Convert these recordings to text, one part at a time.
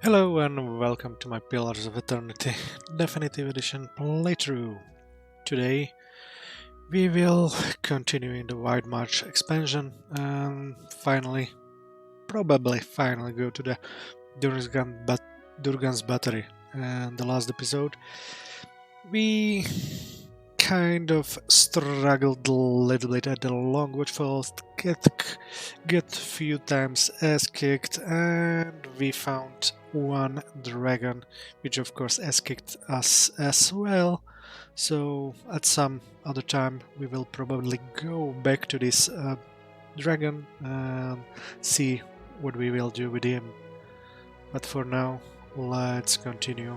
Hello and welcome to my Pillars of Eternity Definitive Edition playthrough. Today we will continue in the Wide March expansion and probably finally go to the Durgan's Battery. And the last episode we kind of struggled a little bit at the long watchfalls, get few times ass kicked, and we found one dragon, which of course ass kicked us as well. So at some other time we will probably go back to this dragon and see what we will do with him. But for now, let's continue.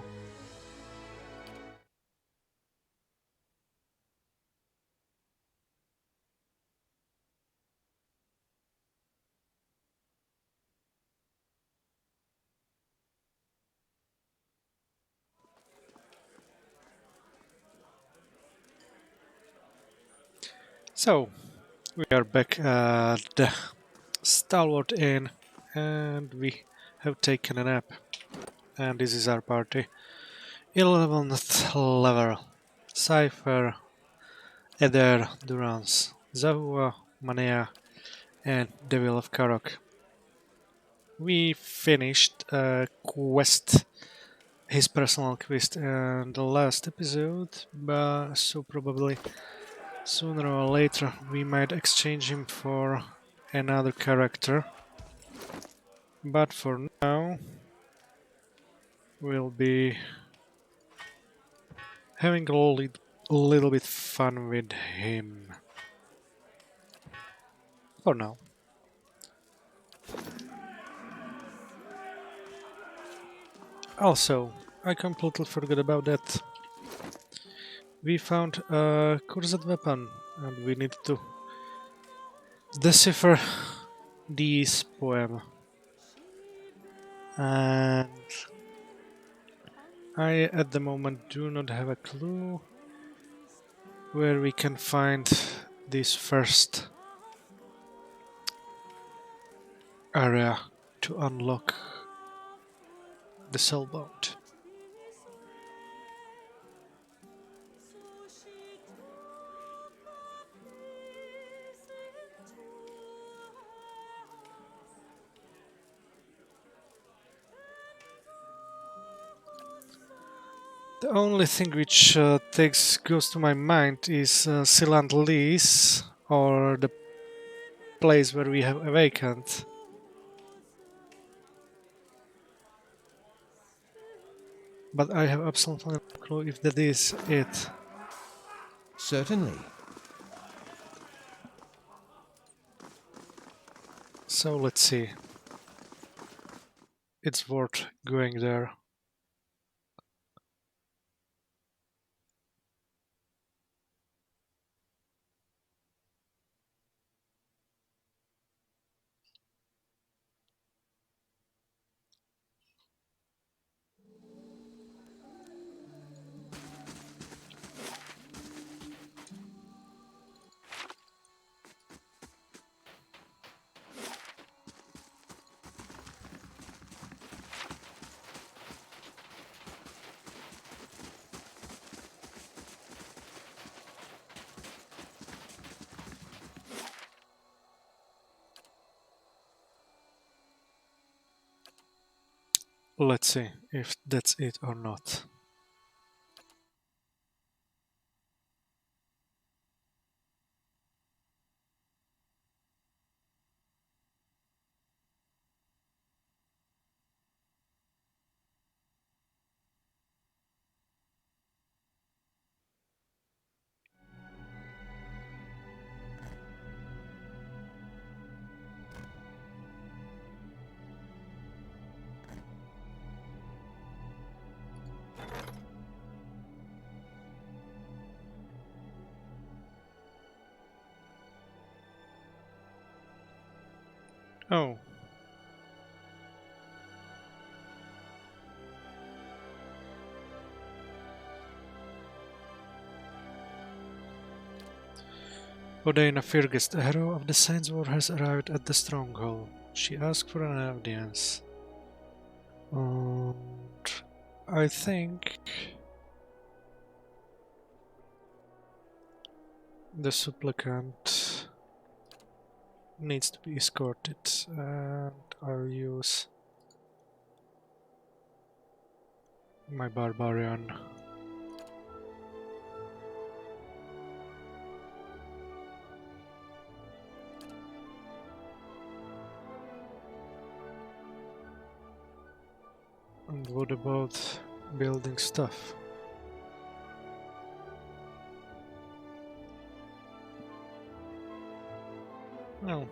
So we are back at the Stalwart Inn and we have taken a nap. And this is our party. 11th level. Cypher, Eder, Durance, Zahua, Manea, and Devil of Karok. We finished a quest, his personal quest, in the last episode, but so probably sooner or later we might exchange him for another character. But for now, we'll be having a little bit fun with him. For now. Also, I completely forgot about that. We found a cursed weapon and we need to decipher this poem. And I at the moment do not have a clue where we can find this first area to unlock the Soulbound. The only thing which goes to my mind is Silant Lees, or the place where we have awakened. But I have absolutely no clue if that is it. Certainly. So let's see. It's worth going there. Let's see if that's it or not. Oh. Odaina Firgest, the hero of the Saints' War, has arrived at the stronghold. She asked for an audience. And I think the supplicant needs to be escorted, and I'll use my barbarian. And what about building stuff? Well,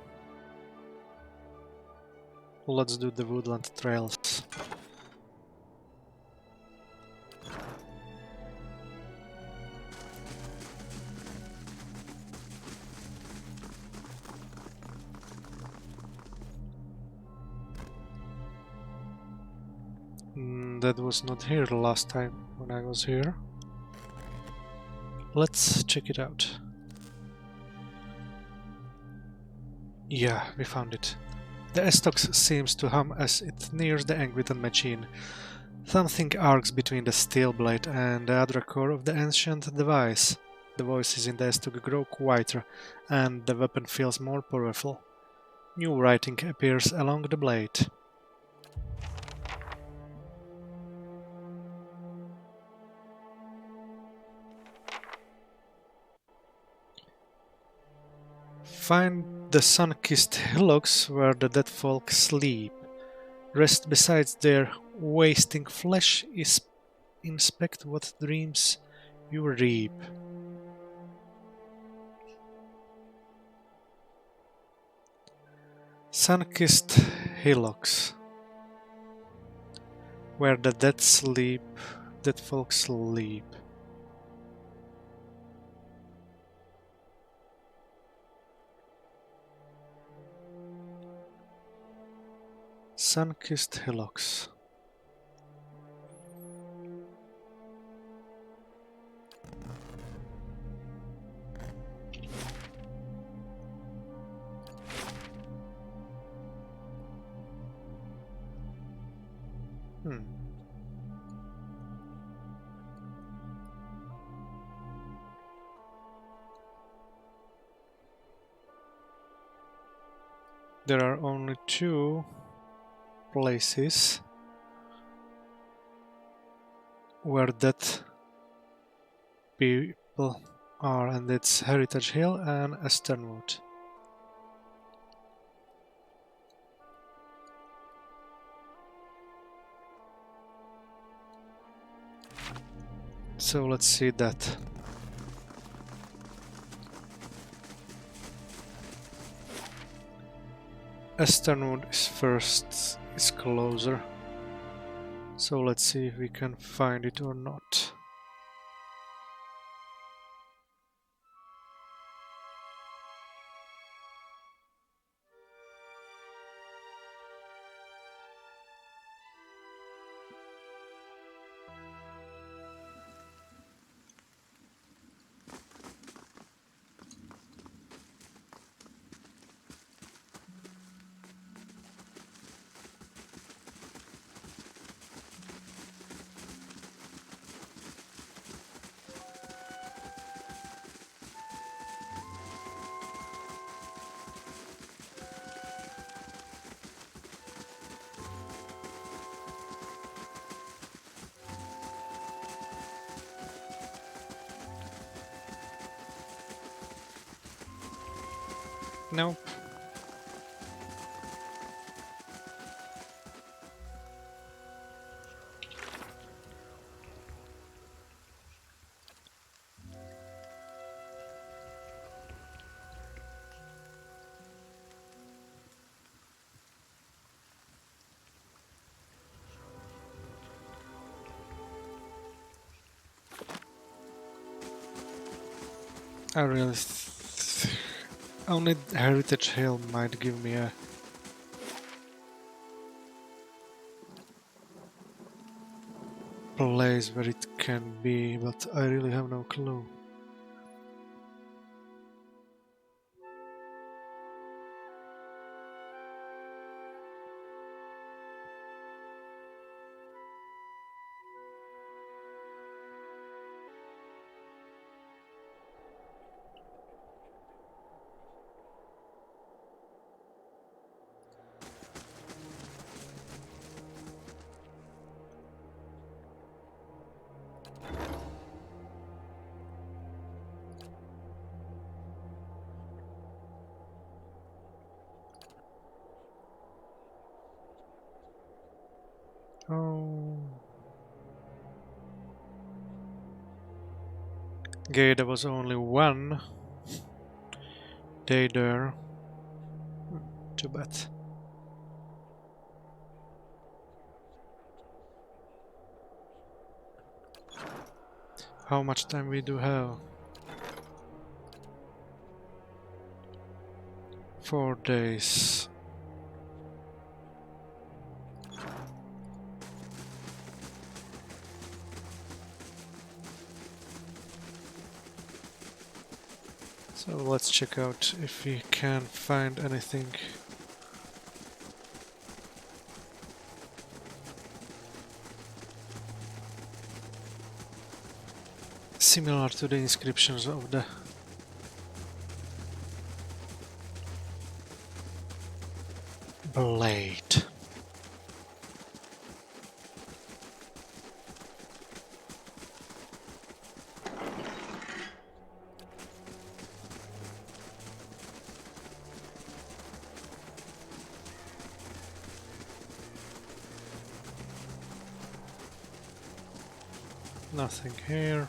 let's do the woodland trails. That was not here the last time when I was here. Let's check it out. Yeah, we found it. The Estox seems to hum as it nears the Angwitan machine. Something arcs between the steel blade and the other core of the ancient device. The voices in the Estoc grow quieter, and the weapon feels more powerful. New writing appears along the blade. Find the sun-kissed hillocks where the dead folk sleep. Rest beside their wasting flesh, inspect what dreams you reap. Sun-kissed hillocks where the dead sleep, dead folk sleep. Sun-kissed hillocks. Hmm. There are only two places where dead people are, and it's Heritage Hill and Esternwood. So let's see that. Esternwood is first, it's closer. So let's see if we can find it or not. Nope. I really only Heritage Hill might give me a place where it can be, but I really have no clue. Okay, there was only one day there. Too bad. How much time we do have? 4 days. So let's check out if we can find anything similar to the inscriptions of the blade. Nothing here.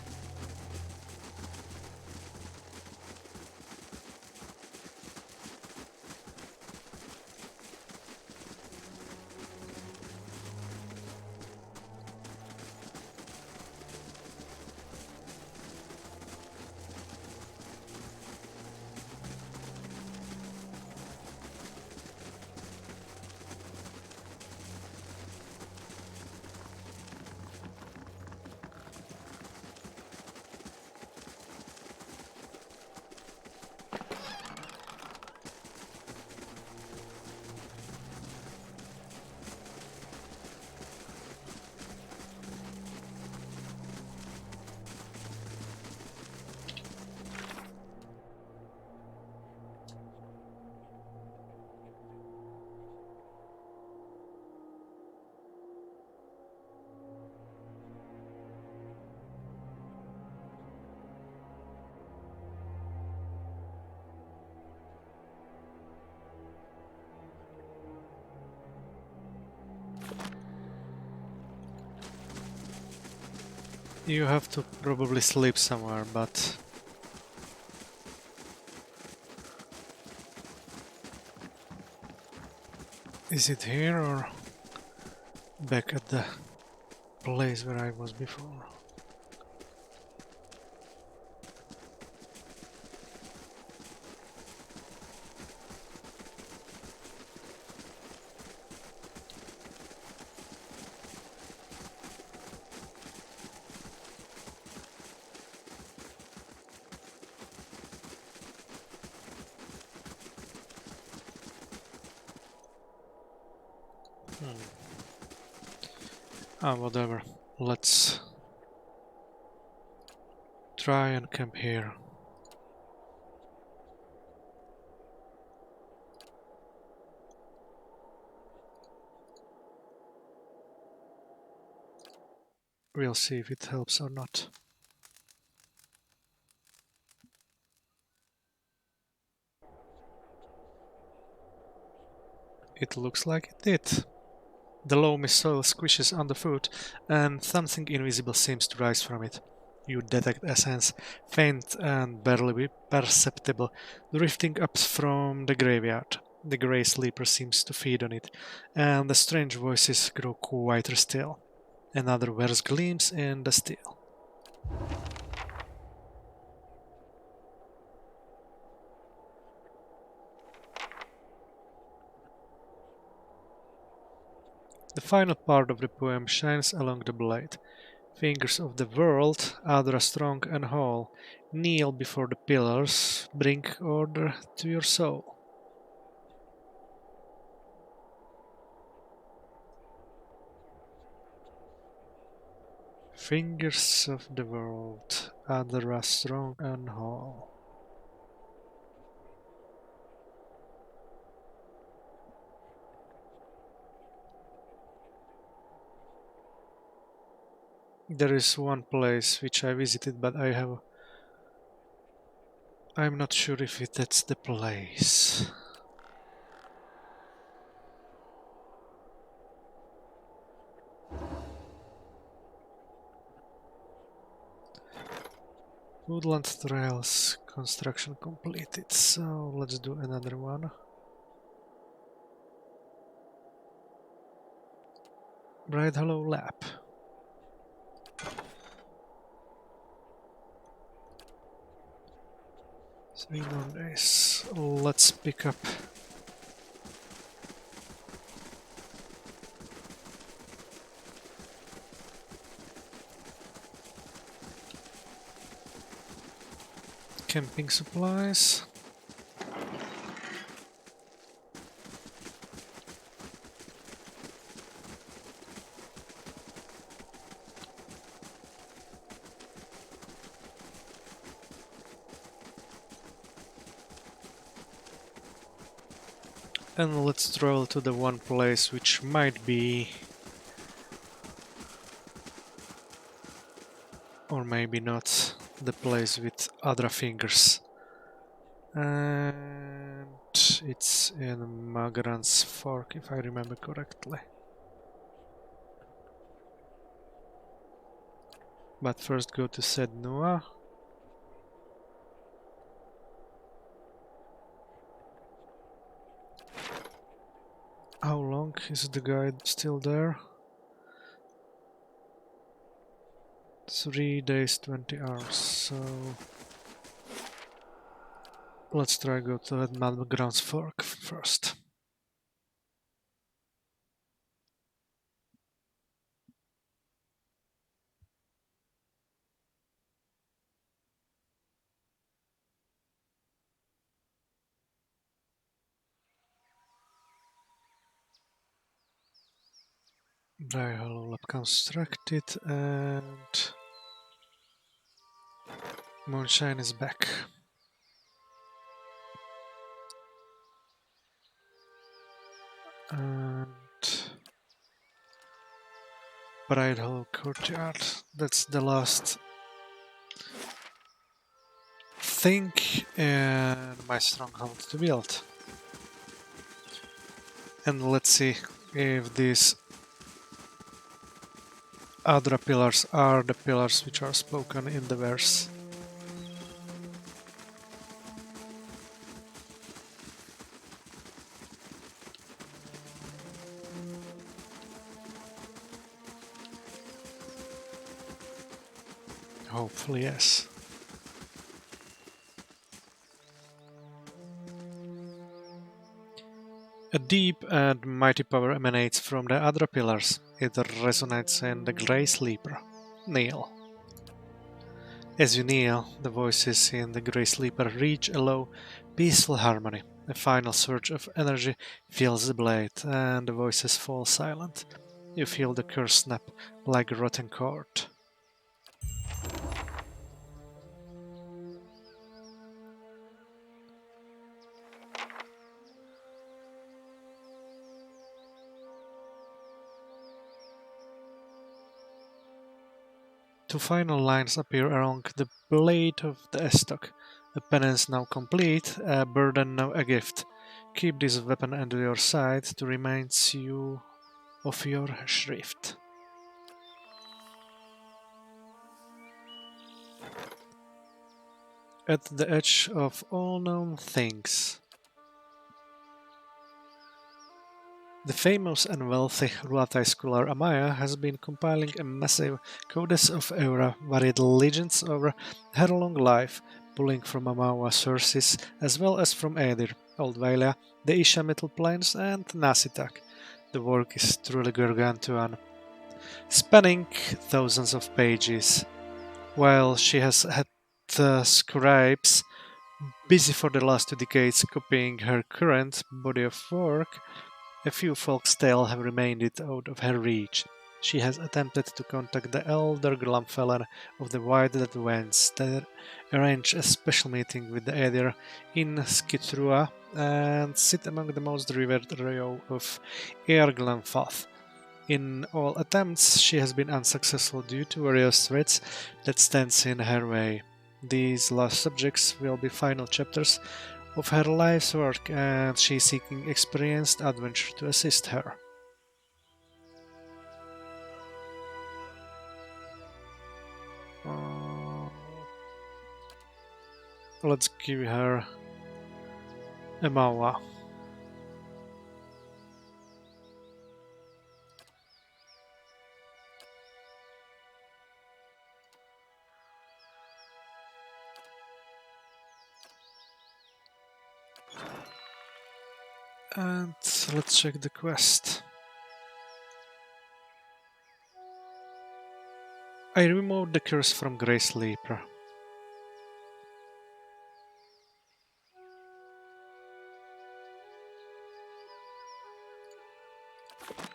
You have to probably sleep somewhere, but is it here or back at the place where I was before? Ah, whatever. Let's try and camp here. We'll see if it helps or not. It looks like it did. The loamy soil squishes underfoot, and something invisible seems to rise from it. You detect essence, faint and barely perceptible, drifting up from the graveyard. The grey sleeper seems to feed on it, and the strange voices grow quieter still. Another verse gleams in the still. The final part of the poem shines along the blade. Fingers of the world, Adra strong and whole, kneel before the pillars, bring order to your soul. Fingers of the world, Adra strong and whole. There is one place which I visited, but I'm not sure if that's the place. Woodland Trails construction completed, so let's do another one. Bright Hollow Lab. Three more days. Let's pick up camping supplies. And let's travel to the one place which might be, or maybe not, the place with other fingers. And it's in Magran's Fork, if I remember correctly. But first go to Sednua. How long is the guide still there? 3 days, 20 hours, so let's try go to Magran's Fork first. Dry Hollow Lab constructed and Moonshine is back. And Bright Hollow Courtyard. That's the last thing in my stronghold to build. And let's see if these other pillars are the pillars which are spoken in the verse. Hopefully, yes. A deep and mighty power emanates from the other pillars. It resonates in the Grey Sleeper. Kneel. As you kneel, the voices in the Grey Sleeper reach a low, peaceful harmony. A final surge of energy fills the blade, and the voices fall silent. You feel the curse snap like a rotten cord. Two final lines appear along the blade of the estoc. A penance now complete, a burden now a gift. Keep this weapon at your side to remind you of your shrift. At the edge of all known things. The famous and wealthy Ruatai scholar Amaya has been compiling a massive codex of Eura varied legends over her long life, pulling from Amawa sources as well as from Edir, Old Valia, the Ishamital Plains, and Nasitak. The work is truly gargantuan, spanning thousands of pages. While she has had scribes busy for the last 2 decades copying her current body of work, a few folks' tales have remained out of her reach. She has attempted to contact the elder Glamfeller of the White Dead Wens to arrange a special meeting with the Edir in Skitrua and sit among the most revered trio of Eir Glenfath. In all attempts, she has been unsuccessful due to various threats that stands in her way. These last subjects will be final chapters of her life's work, and she is seeking experienced adventure to assist her. Uh, Let's give her a Mawa. And let's check the quest. I removed the curse from Grey Sleeper.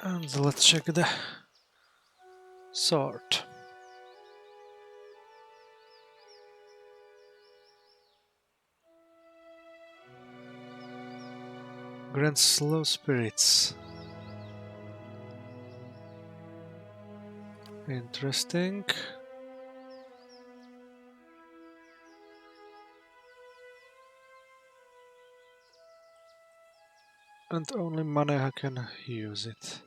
And let's check the sword. Grants slow spirits. Interesting. And only Maneha can use it.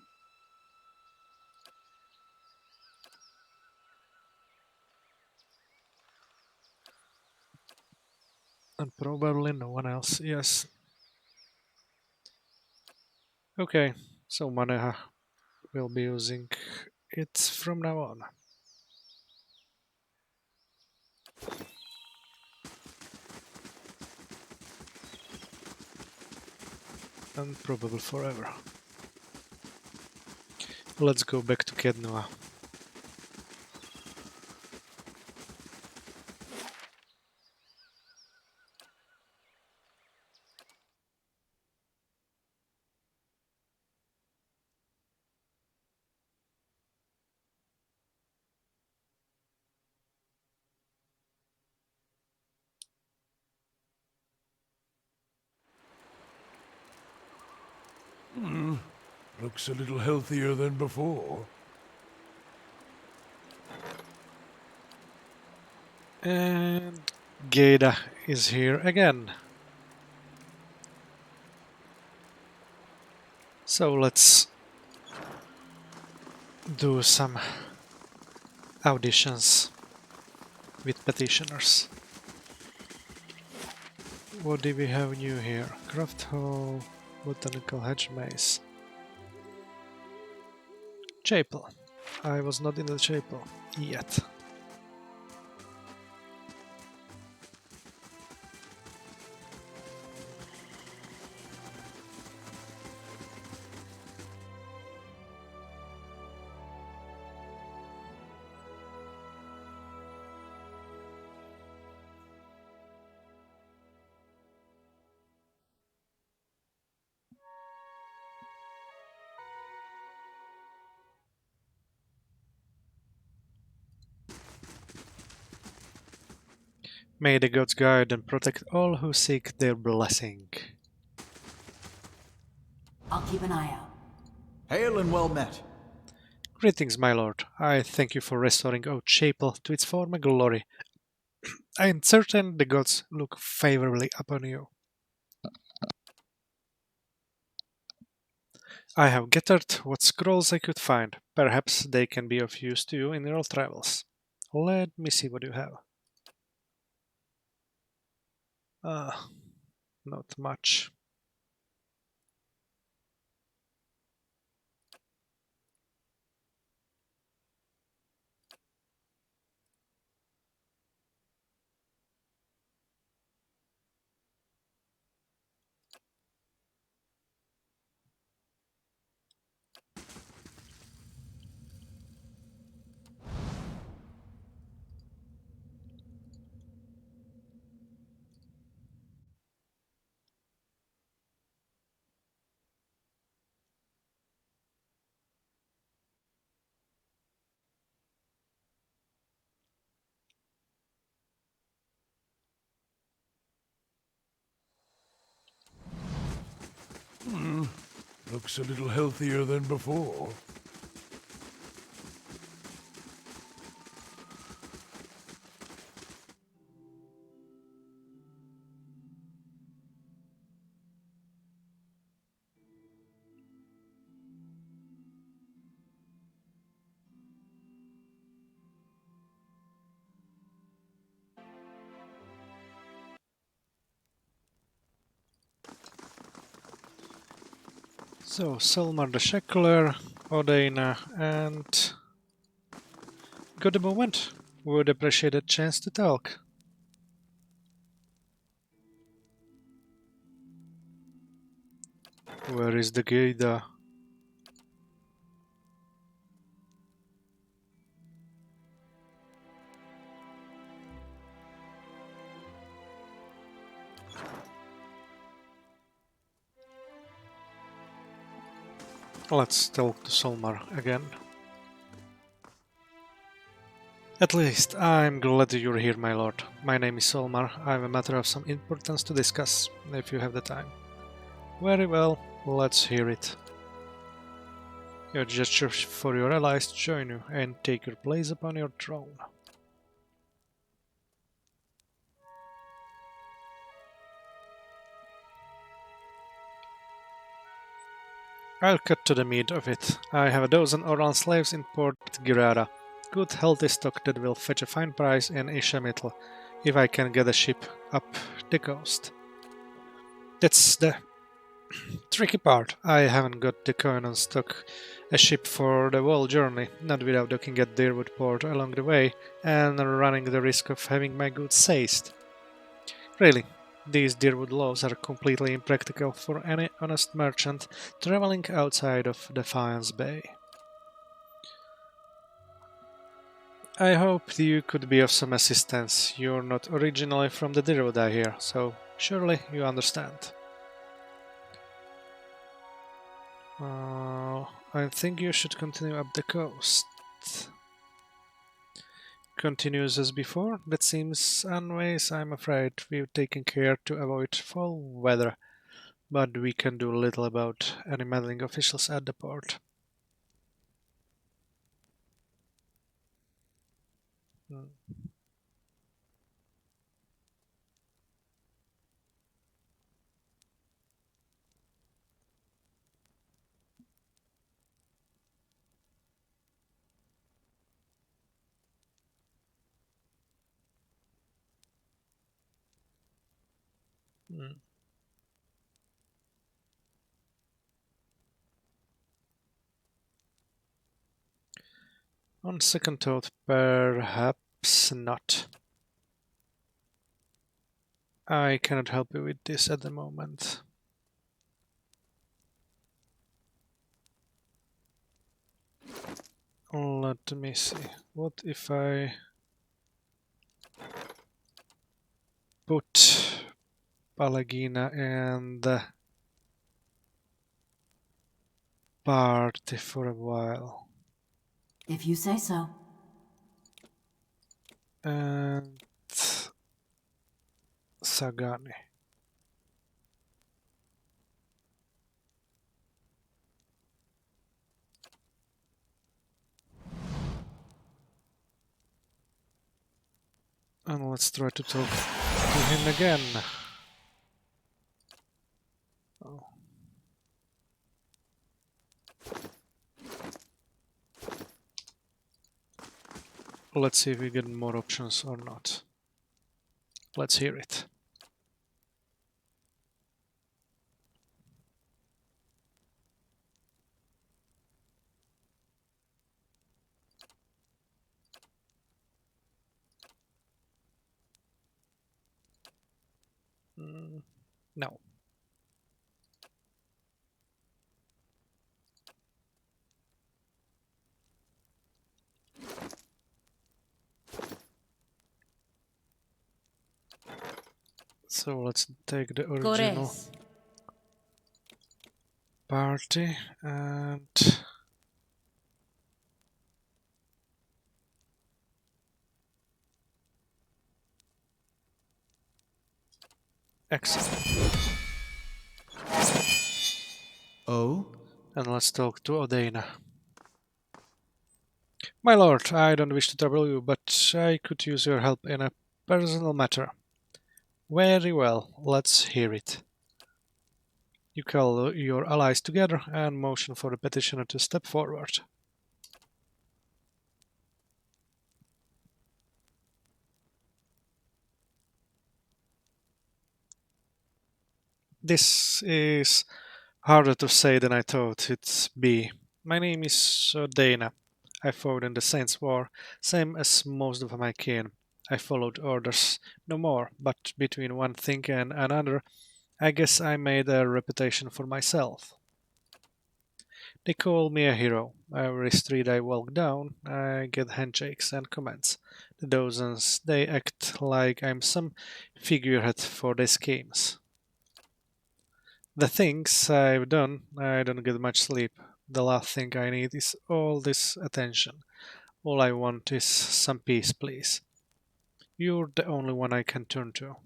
And probably no one else, yes. Okay, so Maneha will be using it from now on. And probably forever. Let's go back to Kednoa. Looks a little healthier than before. And Geda is here again. So let's do some auditions with petitioners. What do we have new here? Craft Hall, Botanical Hedge Maze. Chapel. I was not in the chapel yet. May the gods guide and protect all who seek their blessing. I'll keep an eye out. Hail and well met. Greetings, my lord. I thank you for restoring our chapel to its former glory. I am certain the gods look favorably upon you. I have gathered what scrolls I could find. Perhaps they can be of use to you in your travels. Let me see what you have. Ah, not much. Looks a little healthier than before. So, Solmar the Shackler, Odaina, and good moment. Would appreciate a chance to talk. Where is the Gaida? Let's talk to Solmar again. At least, I'm glad you're here, my lord. My name is Solmar. I have a matter of some importance to discuss, if you have the time. Very well, let's hear it. Your gesture for your allies to join you and take your place upon your throne. I'll cut to the meat of it. I have a dozen Oran slaves in Port Girara. Good healthy stock that will fetch a fine price in Ishamitl, if I can get a ship up the coast. That's the tricky part. I haven't got the coin on stock a ship for the whole journey, not without docking at Deerwood port along the way and running the risk of having my goods seized. Really, these Deerwood laws are completely impractical for any honest merchant traveling outside of Defiance Bay. I hope you could be of some assistance. You're not originally from the Deerwood, I hear, so surely you understand. I think you should continue up the coast. Continues as before? That seems unwise, I'm afraid. We've taken care to avoid foul weather, but we can do little about any meddling officials at the port. Hmm. Hmm. On second thought, perhaps not. I cannot help you with this at the moment. Let me see. What if I put Palagina and the party for a while? If you say so. And Sagani. And let's try to talk to him again. Oh. Let's see if we get more options or not. Let's hear it. No. So let's take the original Gores. party and excellent. Oh? And let's talk to Odaina. My lord, I don't wish to trouble you, but I could use your help in a personal matter. Very well, let's hear it. You call your allies together and motion for the petitioner to step forward. This is Harder to say than I thought it'd be. My name is Dana. I fought in the Saints' War, same as most of my kin. I followed orders, no more, but between one thing and another, I guess I made a reputation for myself. They call me a hero. Every street I walk down, I get handshakes and comments. The dozens, they act like I'm some figurehead for their schemes. The things I've done, I don't get much sleep. The last thing I need is all this attention. All I want is some peace, please. You're the only one I can turn to.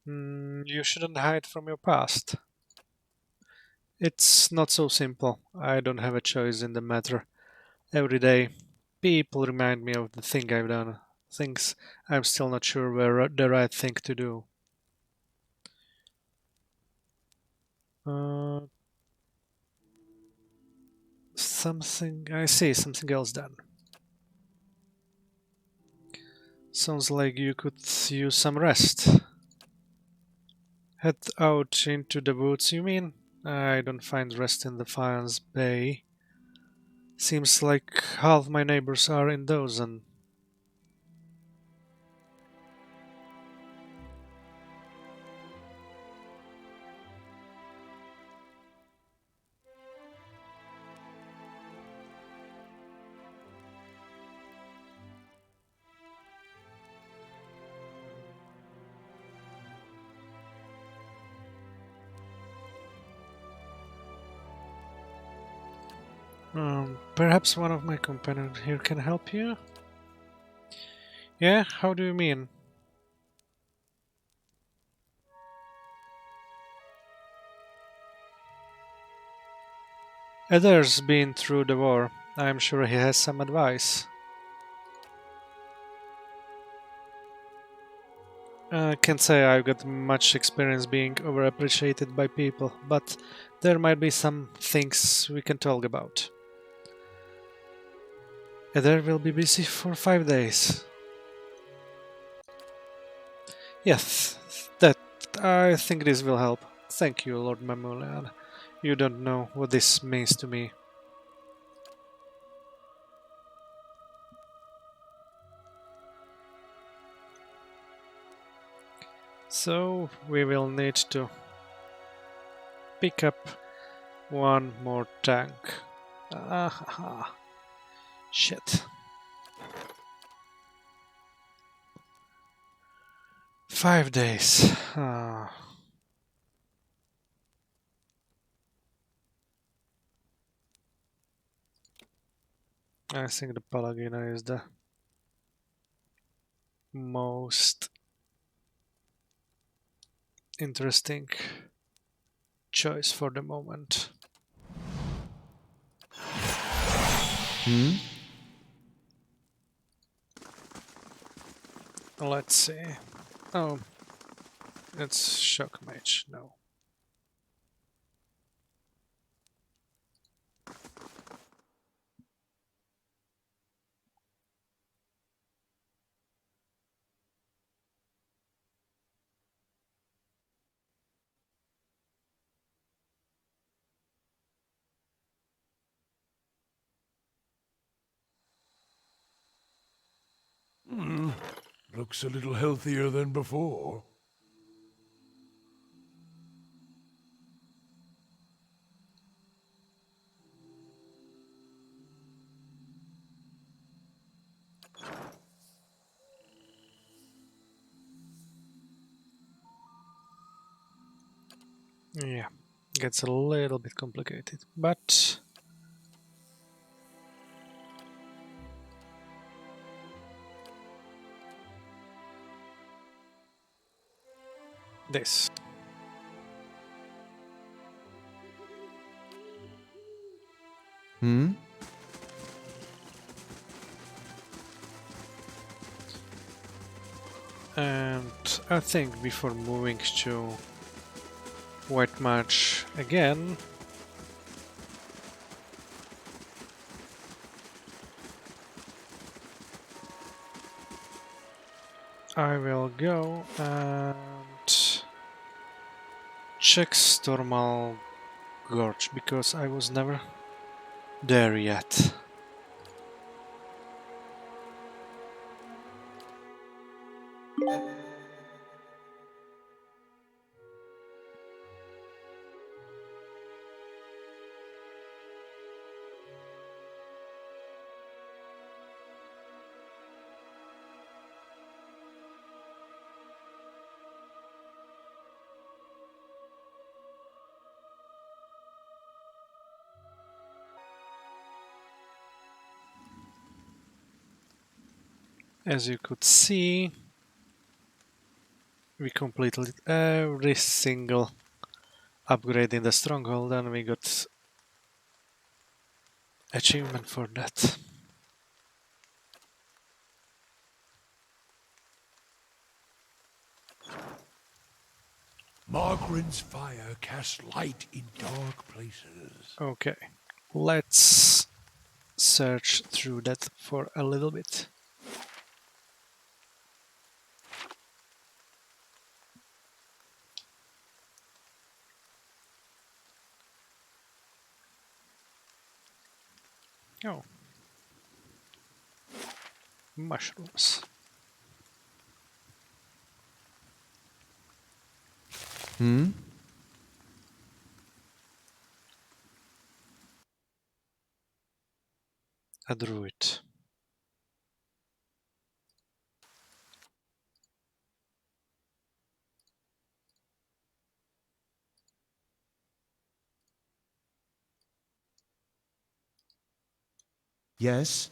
You shouldn't hide from your past. It's not so simple. I don't have a choice in the matter. Every day, people remind me of the thing I've done. Things I'm still not sure were the right thing to do. Uh, something I see, something else then. Sounds like you could use some rest. Head out into the woods, you mean? I don't find rest in the Fire's Bay. Seems like half my neighbors are in those, and perhaps one of my companions here can help you? Yeah, how do you mean? Eder's been through the war. I'm sure he has some advice. Can't say I've got much experience being overappreciated by people, but there might be some things we can talk about. Eder will be busy for 5 days. Yes, that I think this will help. Thank you, Lord Mamulian. You don't know what this means to me. So we will need to pick up one more tank. Ah, shit. 5 days. I think the Palagina is the most interesting choice for the moment. Let's see. Oh, it's Shock Mage. No. Looks a little healthier than before. Yeah, gets a little bit complicated, but this. And I think before moving to White March again, I will go and check Stormal Gorge because I was never there yet. As you could see, we completed every single upgrade in the stronghold and we got achievement for that. Margaren's fire casts light in dark places. Okay, let's search through that for a little bit. Oh, mushrooms. Hmm? A druid. Yes?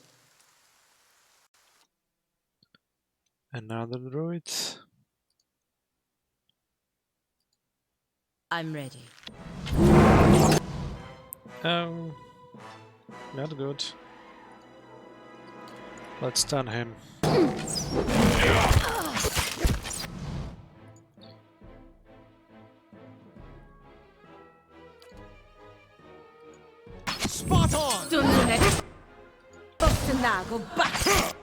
Another druid. I'm ready. Oh, not good. Let's stun him. Spot on! 또 눈에 버스 나고 빡!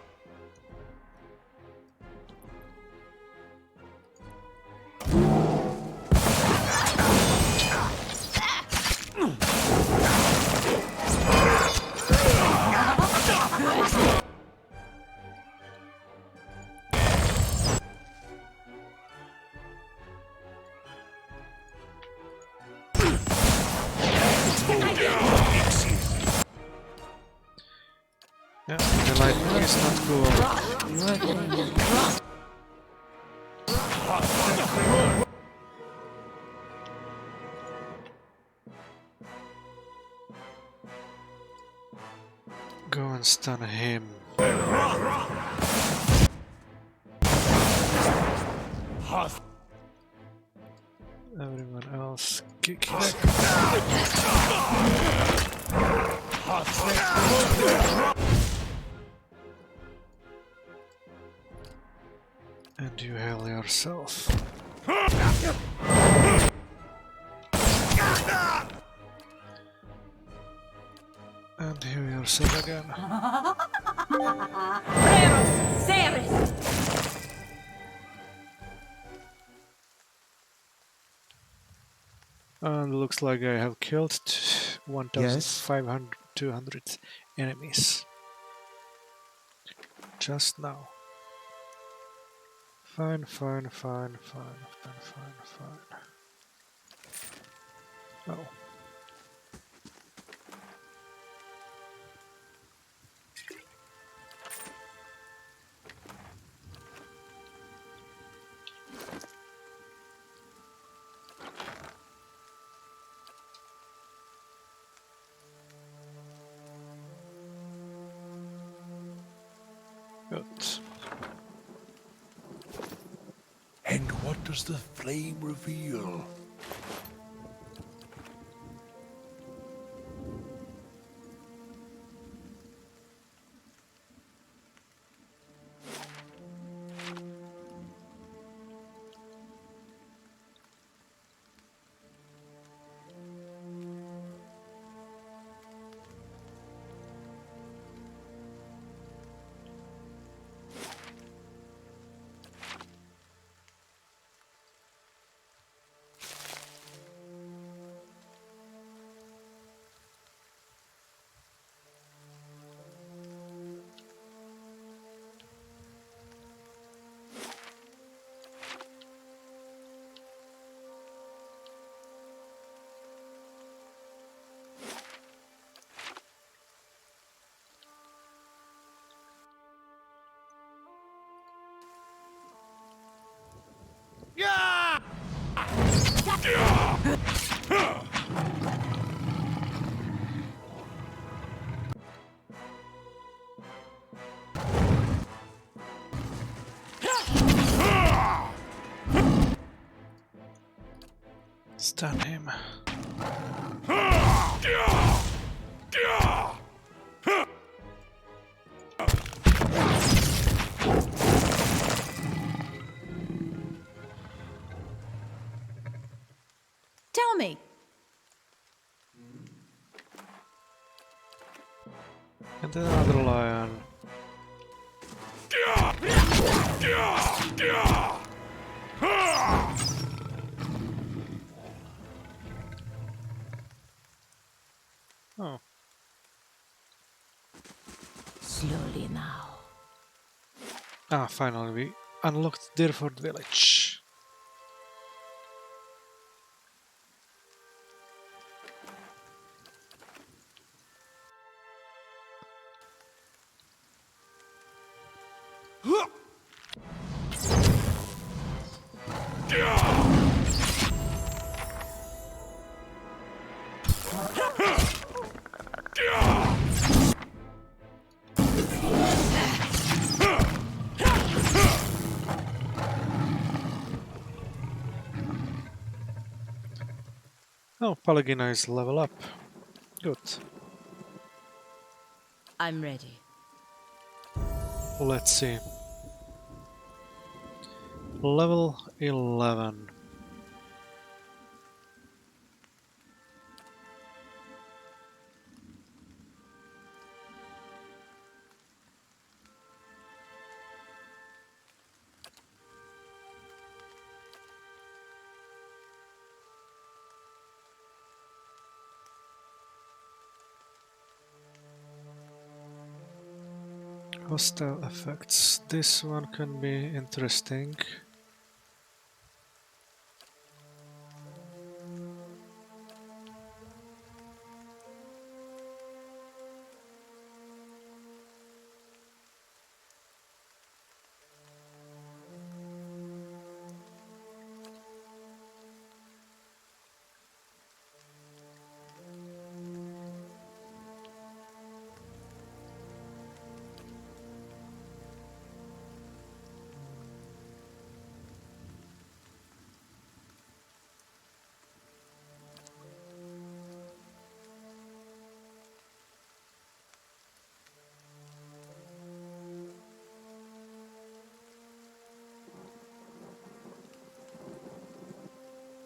Yeah, the lightning is not cool. Go and stun him. Everyone else kick him. And you heal yourself. And heal yourself again. Preros, Ceres! And looks like I have killed 1,500, 200 enemies. Just now. Fine, fine, fine, fine, fine, fine, fine. Oh. Good. And what does the flame reveal? Stun him. Tell me. And then another lion. Oh, Slowly now. finally we unlocked Deerford Village. Oh, Palagina is level up. Good. I'm ready. Let's see. Level 11. Hostile effects. This one can be interesting.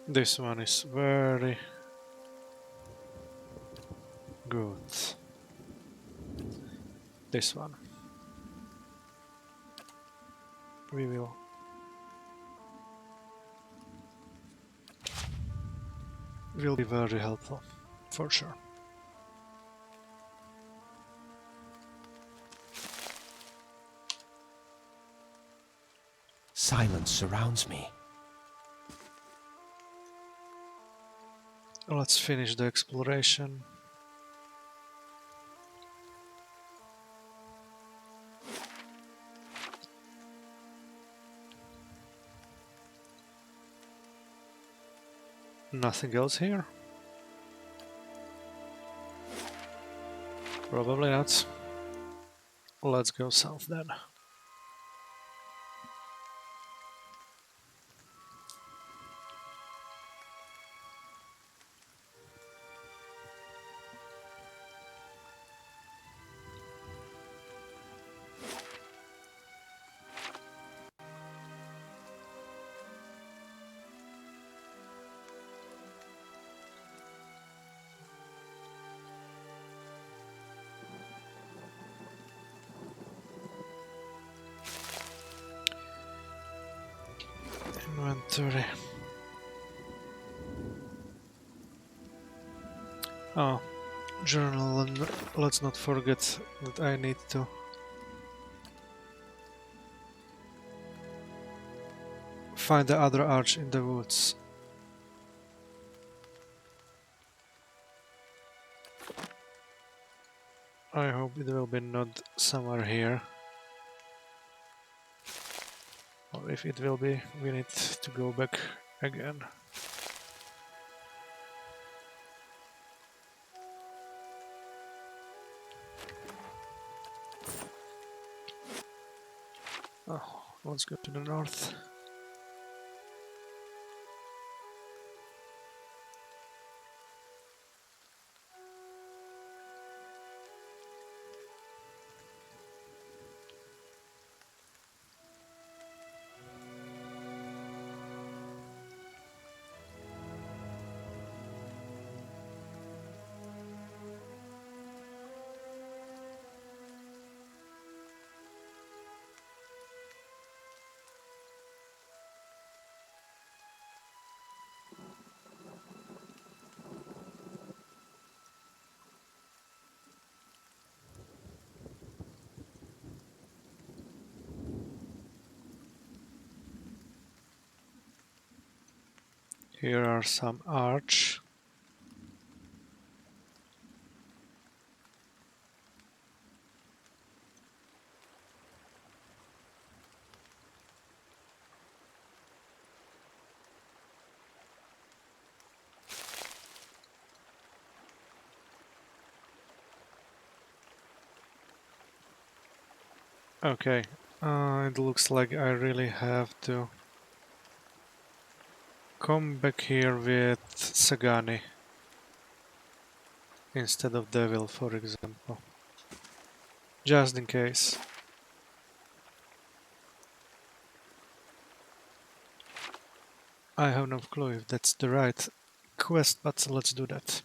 This one is very good. This one. We will be very helpful, for sure. Silence surrounds me. Let's finish the exploration. Nothing else here? Probably not. Let's go south then. Inventory. Oh, journal, and let's not forget that I need to find the other arch in the woods. I hope it will be not somewhere here. Or if it will be, we need to go back again. Oh, let's go to the north. Here are some arch. Okay, it looks like I really have to come back here with Sagani instead of Devil, for example. Just in case. I have no clue if that's the right quest, but let's do that.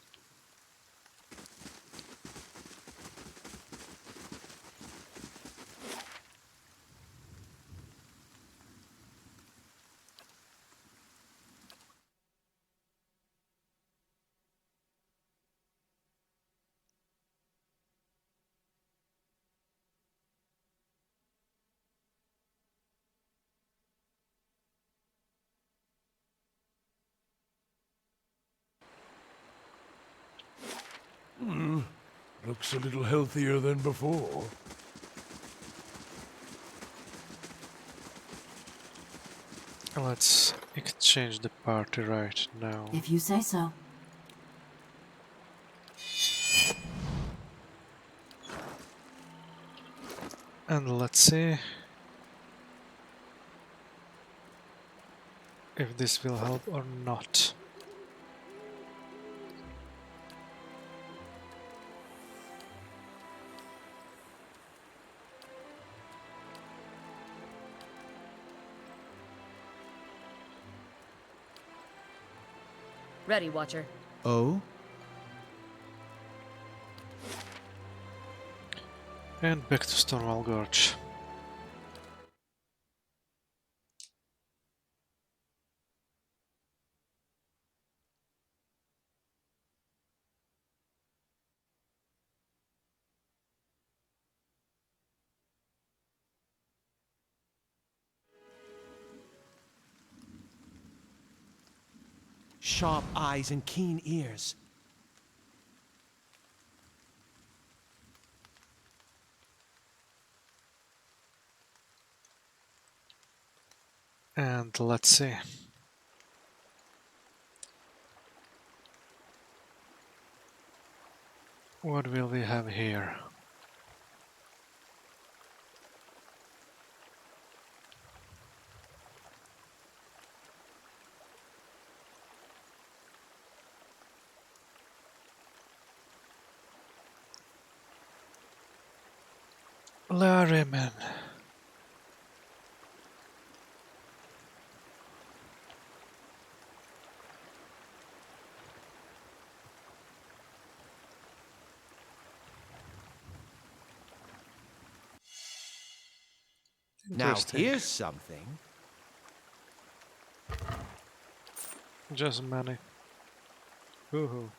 Looks a little healthier than before. Let's exchange the party right now. If you say so. And let's see if this will help or not. Ready, Watcher. Oh? And back to Stonewall Gorge. Sharp eyes and keen ears. And let's see. What will we have here? Larryman. Now Interesting. here's something. Just money. Woohoo.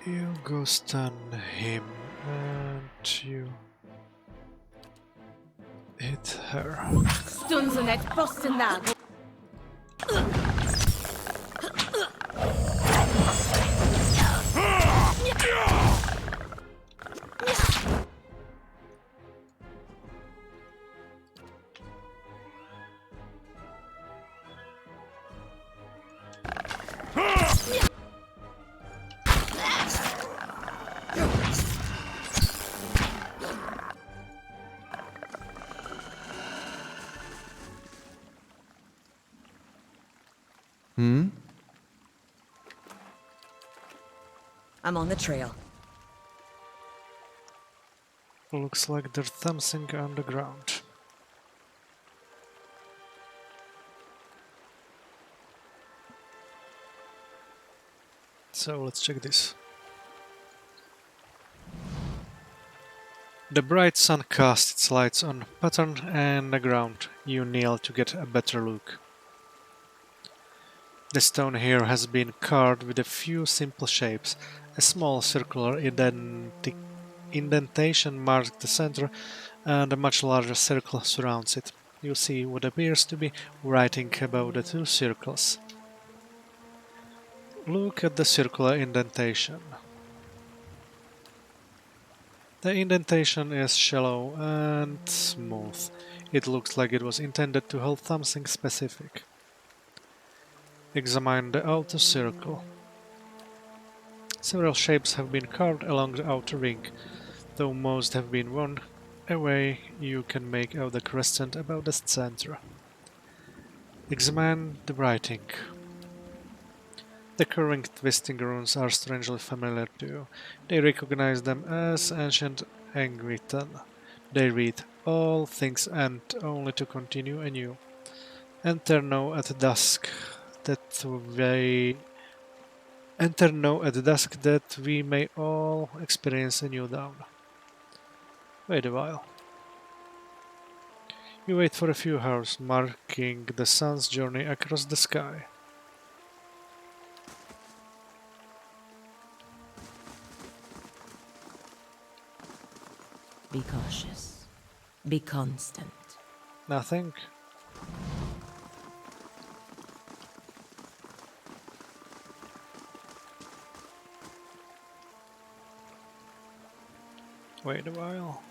You go stun him and you hit her. Stunzenet Bostenag. Hmm? I'm on the trail. Looks like there's something on the ground. So let's check this. The bright sun casts its lights on pattern and the ground. You kneel to get a better look. The stone here has been carved with a few simple shapes. A small circular indentation marks the center, and a much larger circle surrounds it. You see what appears to be writing above the two circles. Look at the circular indentation. The indentation is shallow and smooth. It looks like it was intended to hold something specific. Examine the outer circle. Several shapes have been carved along the outer ring, though most have been worn away. You can make out the crescent above the center. Examine the writing. The curving twisting runes are strangely familiar to you. They recognize them as ancient Angritan. They read, "All things end, only to continue anew. Enter now at dusk, that we enter now at dusk that we may all experience a new dawn." Wait a while. You wait for a few hours, marking the sun's journey across the sky. Be cautious. Be constant. Nothing. Wait a while.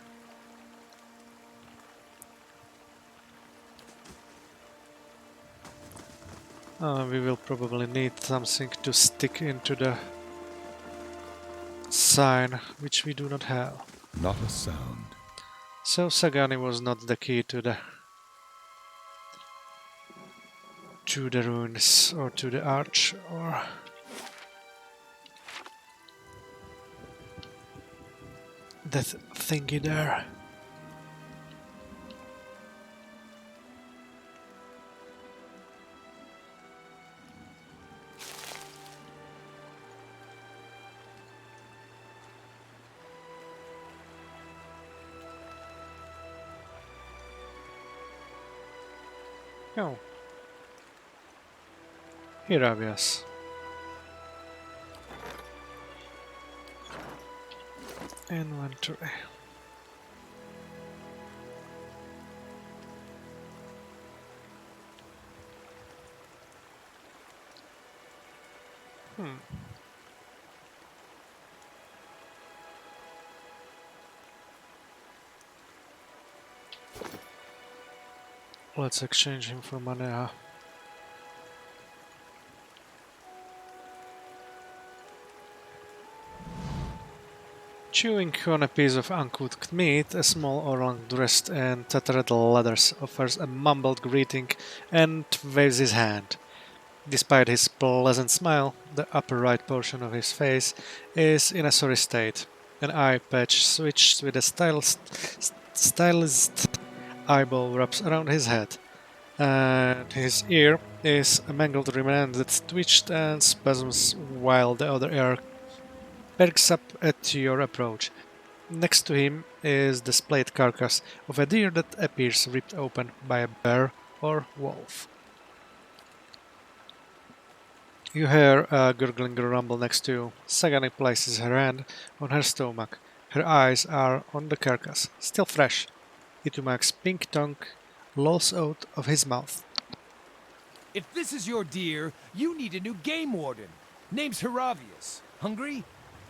We will probably need something to stick into the sign, which we do not have. Not a sound. So Sagani was not the key to the ruins or to the arch or that thingy there. Oh. Here, obvious. Inventory. Let's exchange him for Manea. Chewing on a piece of uncooked meat, a small orang dressed in tattered leathers offers a mumbled greeting and waves his hand. Despite his pleasant smile, the upper right portion of his face is in a sorry state. An eye patch switched with a stylized eyeball wraps around his head, and his ear is a mangled remand that twitched and spasms while the other ear perks up at your approach. Next to him is the splayed carcass of a deer that appears ripped open by a bear or wolf. You hear a gurgling rumble next to you. Sagani places her hand on her stomach. Her eyes are on the carcass, still fresh. Itumak's pink tongue lolls out of his mouth. If this is your deer, you need a new game warden. Name's Heravius. Hungry?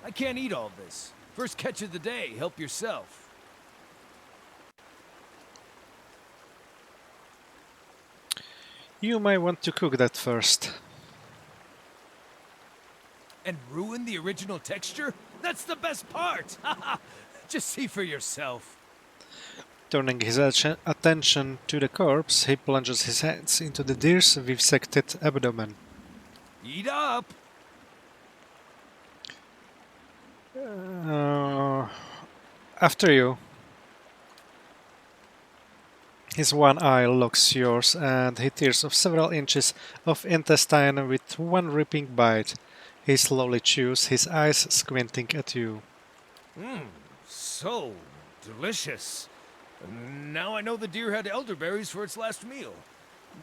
I can't eat all this. First catch of the day, help yourself. You might want to cook that first. And ruin the original texture? That's the best part! Just see for yourself. Turning his attention to the corpse, he plunges his hands into the deer's vivisected abdomen. Eat up! After you. His one eye locks yours, and he tears off several inches of intestine with one ripping bite. He slowly chews, his eyes squinting at you. So delicious. Now I know the deer had elderberries for its last meal.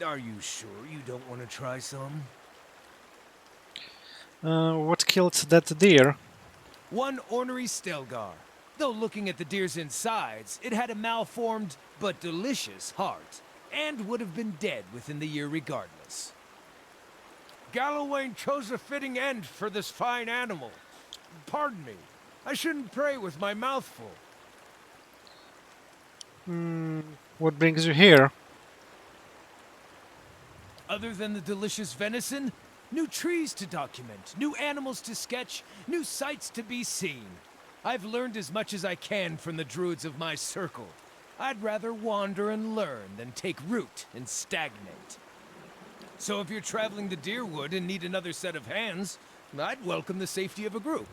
Are you sure you don't want to try some? What killed that deer? One ornery Stelgar. Though looking at the deer's insides, it had a malformed but delicious heart, and would have been dead within the year regardless. Gallowayne chose a fitting end for this fine animal. Pardon me, I shouldn't pray with my mouth full. What brings you here? Other than the delicious venison, new trees to document, new animals to sketch, new sights to be seen. I've learned as much as I can from the druids of my circle. I'd rather wander and learn than take root and stagnate. So if you're traveling to Deerwood and need another set of hands, I'd welcome the safety of a group.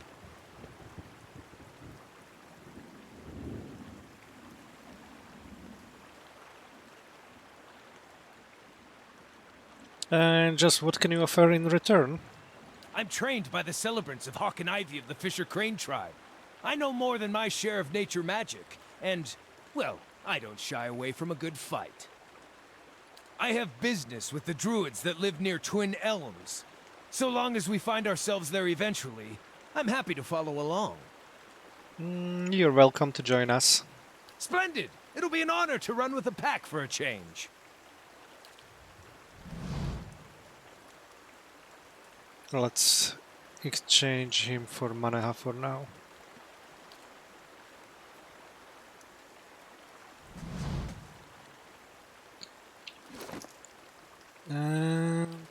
And just what can you offer in return? I'm trained by the celebrants of Hawk and Ivy of the Fisher Crane tribe. I know more than my share of nature magic, and, well, I don't shy away from a good fight. I have business with the druids that live near Twin Elms. So long as we find ourselves there eventually, I'm happy to follow along. You're welcome to join us. Splendid! It'll be an honor to run with a pack for a change. Let's exchange him for Manaha for now. And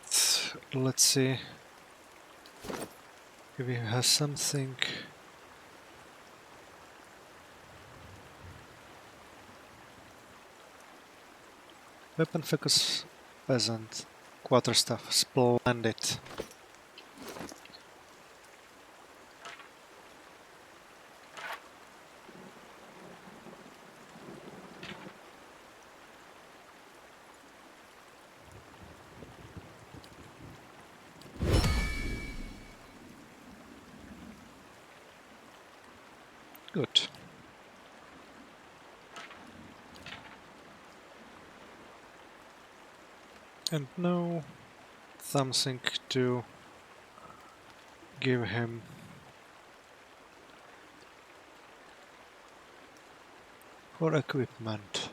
let's see if he has something. Weapon focus peasant. Quarterstaff. Splendid. Good. And now something to give him. For equipment.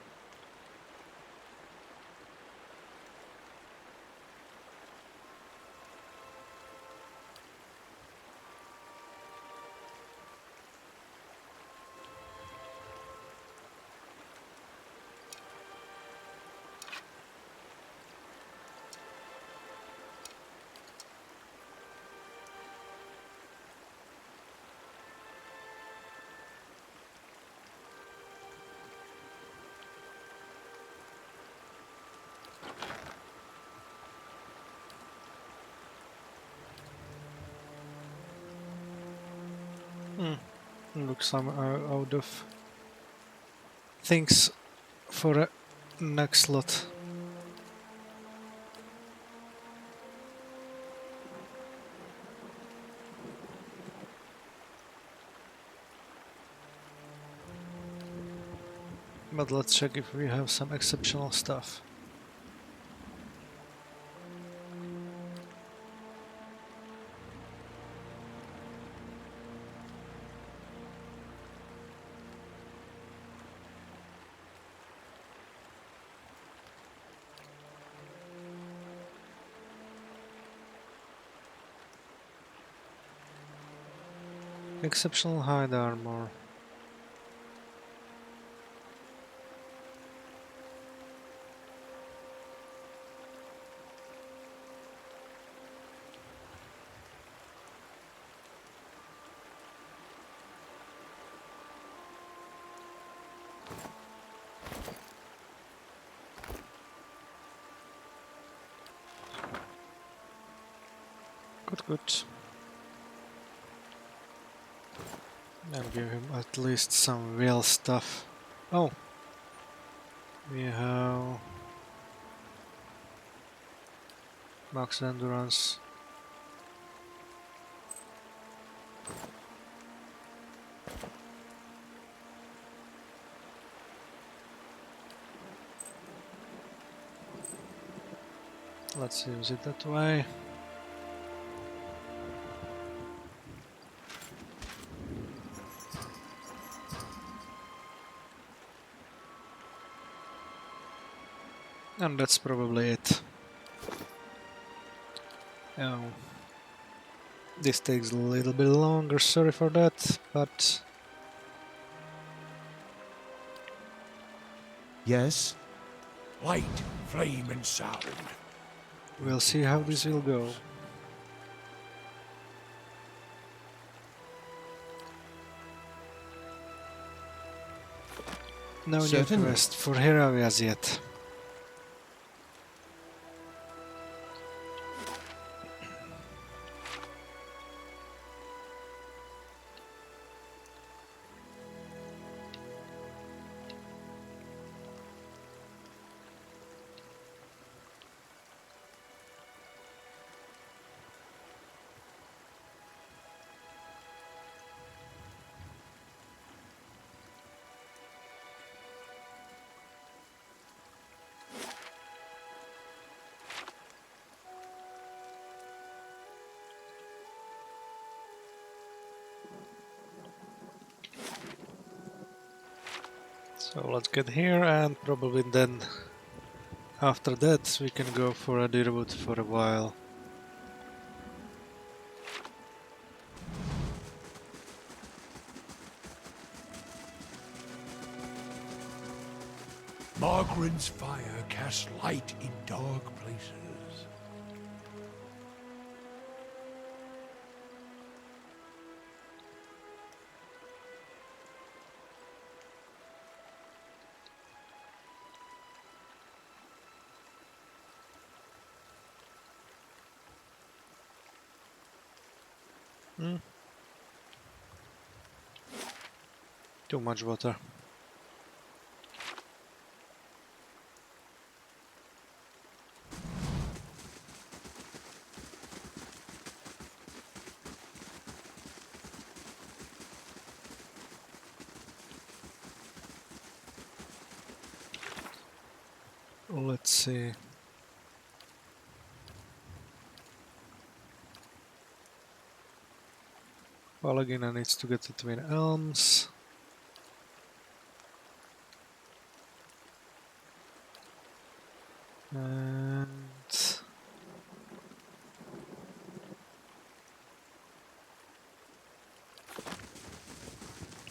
Looks I'm out of things for a next slot. But let's check if we have some exceptional stuff. Exceptional hide armor. Good, good. And give him at least some real stuff. Oh, we have max endurance. Let's use it that way. And that's probably it. Oh, this takes a little bit longer, sorry for that, but Yes? Light, flame, and sound. we'll see how this will go. No new Certainly. quest for Hirawi as yet. So let's get here, and probably then after that we can go for a Dirwood for a while. Margaren's fire casts light in dark places. Too much water. Let's see. Palagina needs to get to Twin Elms. And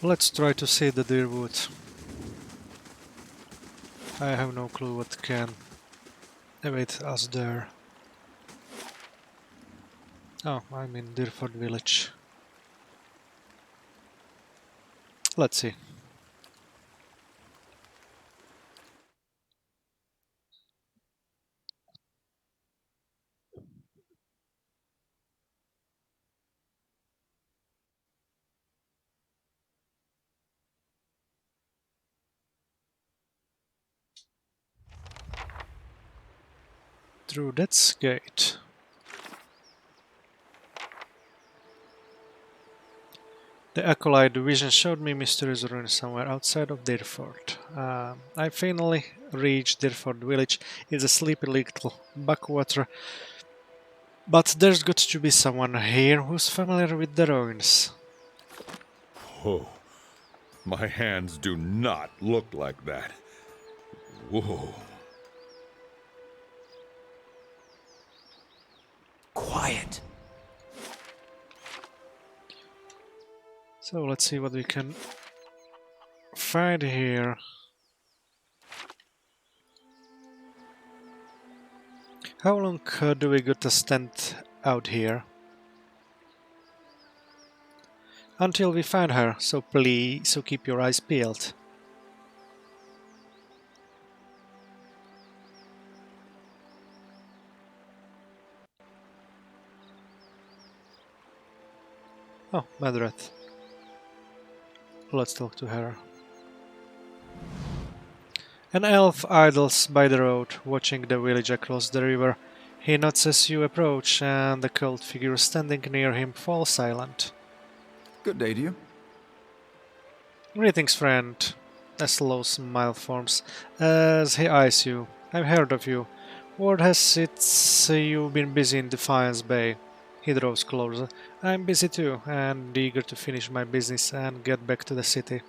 let's try to see the Dirwood. I have no clue what can await us there. Oh, I'm in Dirford village. Let's see. Through that gate. The Acolyte division showed me mysterious ruins somewhere outside of Dirford. I finally reached Dirford village. It's a sleepy little backwater, but there's got to be someone here who's familiar with the ruins. Oh, my hands do not look like that. Whoa. Quiet. So let's see what we can find here. How long do we got to stand out here? Until we find her, so please, so keep your eyes peeled. Oh, Madrat. Let's talk to her. An elf idles by the road, watching the village across the river. He nods as you approach, and the cold figure standing near him falls silent. Good day to you. Greetings, friend. A slow smile forms as he eyes you. I've heard of you. Word has it you've been busy in Defiance Bay. He draws closer. I'm busy too, and eager to finish my business and get back to the city.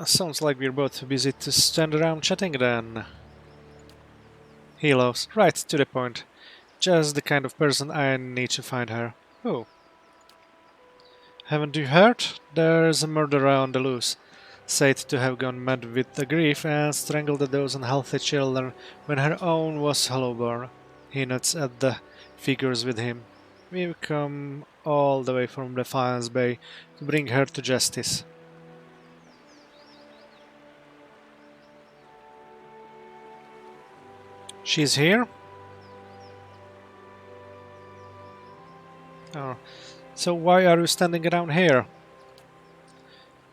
Sounds like we're both busy to stand around chatting then. He laughs, right to the point. Just the kind of person I need to find her. Oh, haven't you heard? There's a murderer on the loose, said to have gone mad with the grief and strangled a dozen healthy children when her own was hollowborn. He nods at the figures with him. We've come all the way from Defiance Bay to bring her to justice. She's here? Oh, so why are you standing around here?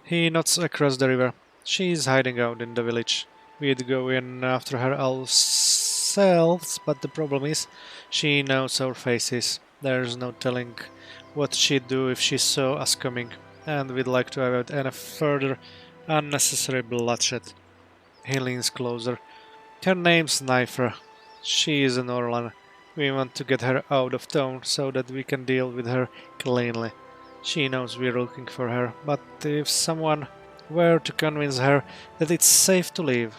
He nods across the river. She's hiding out in the village. We'd go in after her ourselves, but the problem is, she knows our faces. There's no telling what she'd do if she saw us coming, and we'd like to avoid any further unnecessary bloodshed. He leans closer. Her name's Nyfer. She is an Orlan. We want to get her out of town so that we can deal with her cleanly. She knows we're looking for her, but if someone were to convince her that it's safe to leave.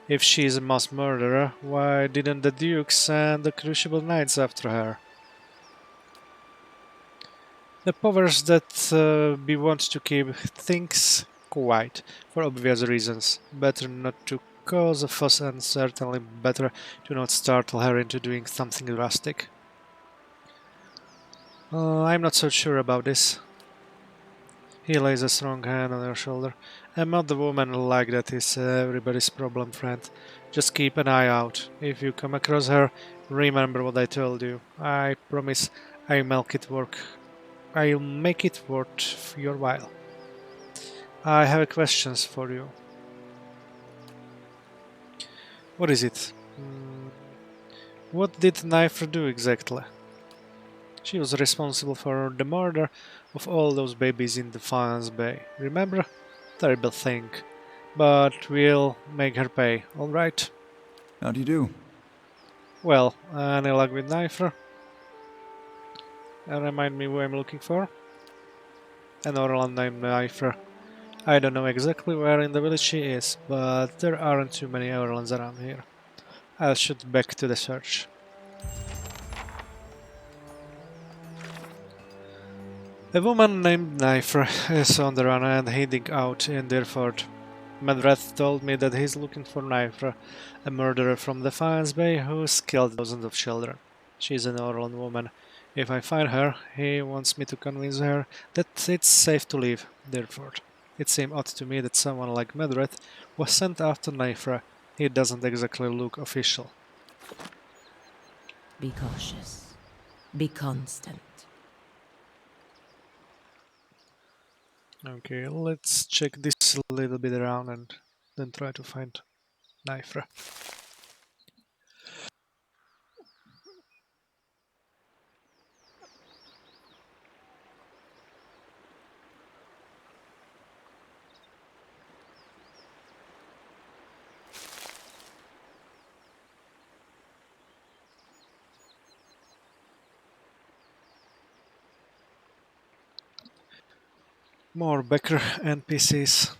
If she's a mass murderer, why didn't the Duke send the Crucible Knights after her? The powers that be want to keep things quiet, for obvious reasons. Better not to cause a fuss, and certainly better to not startle her into doing something drastic. I'm not so sure about this. He lays a strong hand on her shoulder. I'm not the woman like that is everybody's problem, friend. Just keep an eye out. If you come across her, remember what I told you. I promise I'll make it work. I'll make it worth your while. I have questions for you. What is it? What did Knifer do exactly? She was responsible for the murder of all those babies in Defiance Bay. Remember? Terrible thing. But we'll make her pay, alright? How do you do? Well, any luck with Knifer? Remind me who I'm looking for? An Orlan named Knifer. I don't know exactly where in the village she is, but there aren't too many Orlans around here. I'll shoot back to the search. A woman named Knifer is on the run and hiding out in Deerford. Madrath told me that he's looking for Knifer, a murderer from Defiance Bay who's killed dozens of children. She's an Orlan woman. If I find her, he wants me to convince her that it's safe to leave Deerford. It seemed odd to me that someone like Madrath was sent after Knifer. He doesn't exactly look official. Be cautious. Be constant. Okay, let's check this a little bit around and then try to find Knifer. More Becker NPCs.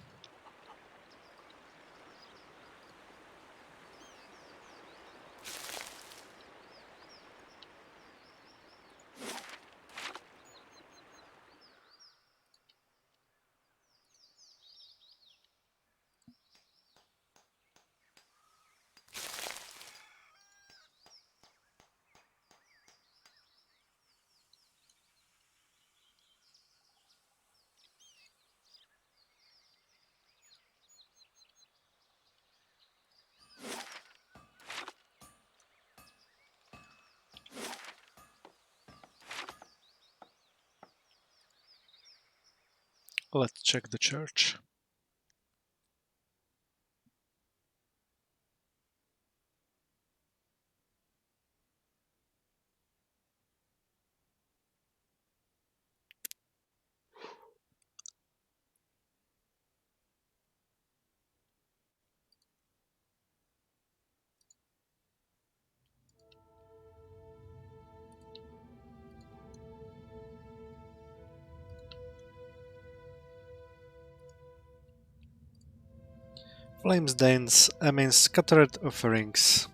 Let's check the church. Flames dance means scattered offerings.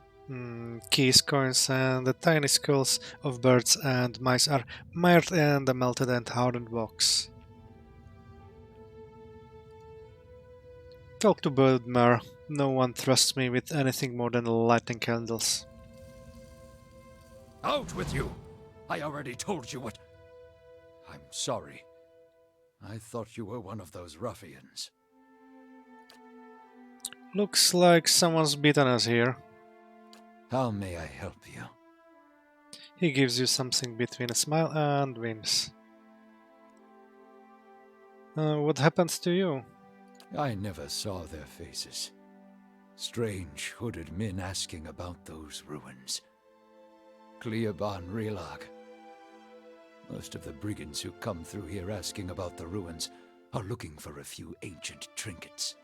Keys, coins, and the tiny skulls of birds and mice are mired in the melted and hardened box. Talk to Birdmare. No one trusts me with anything more than lighting candles. Out with you! I already told you what. I'm sorry. I thought you were one of those ruffians. Looks like someone's beaten us here. How may I help you? He gives you something between a smile and wince. What happened to you? I never saw their faces. Strange hooded men asking about those ruins. Cleoban Relag. Most of the brigands who come through here asking about the ruins are looking for a few ancient trinkets.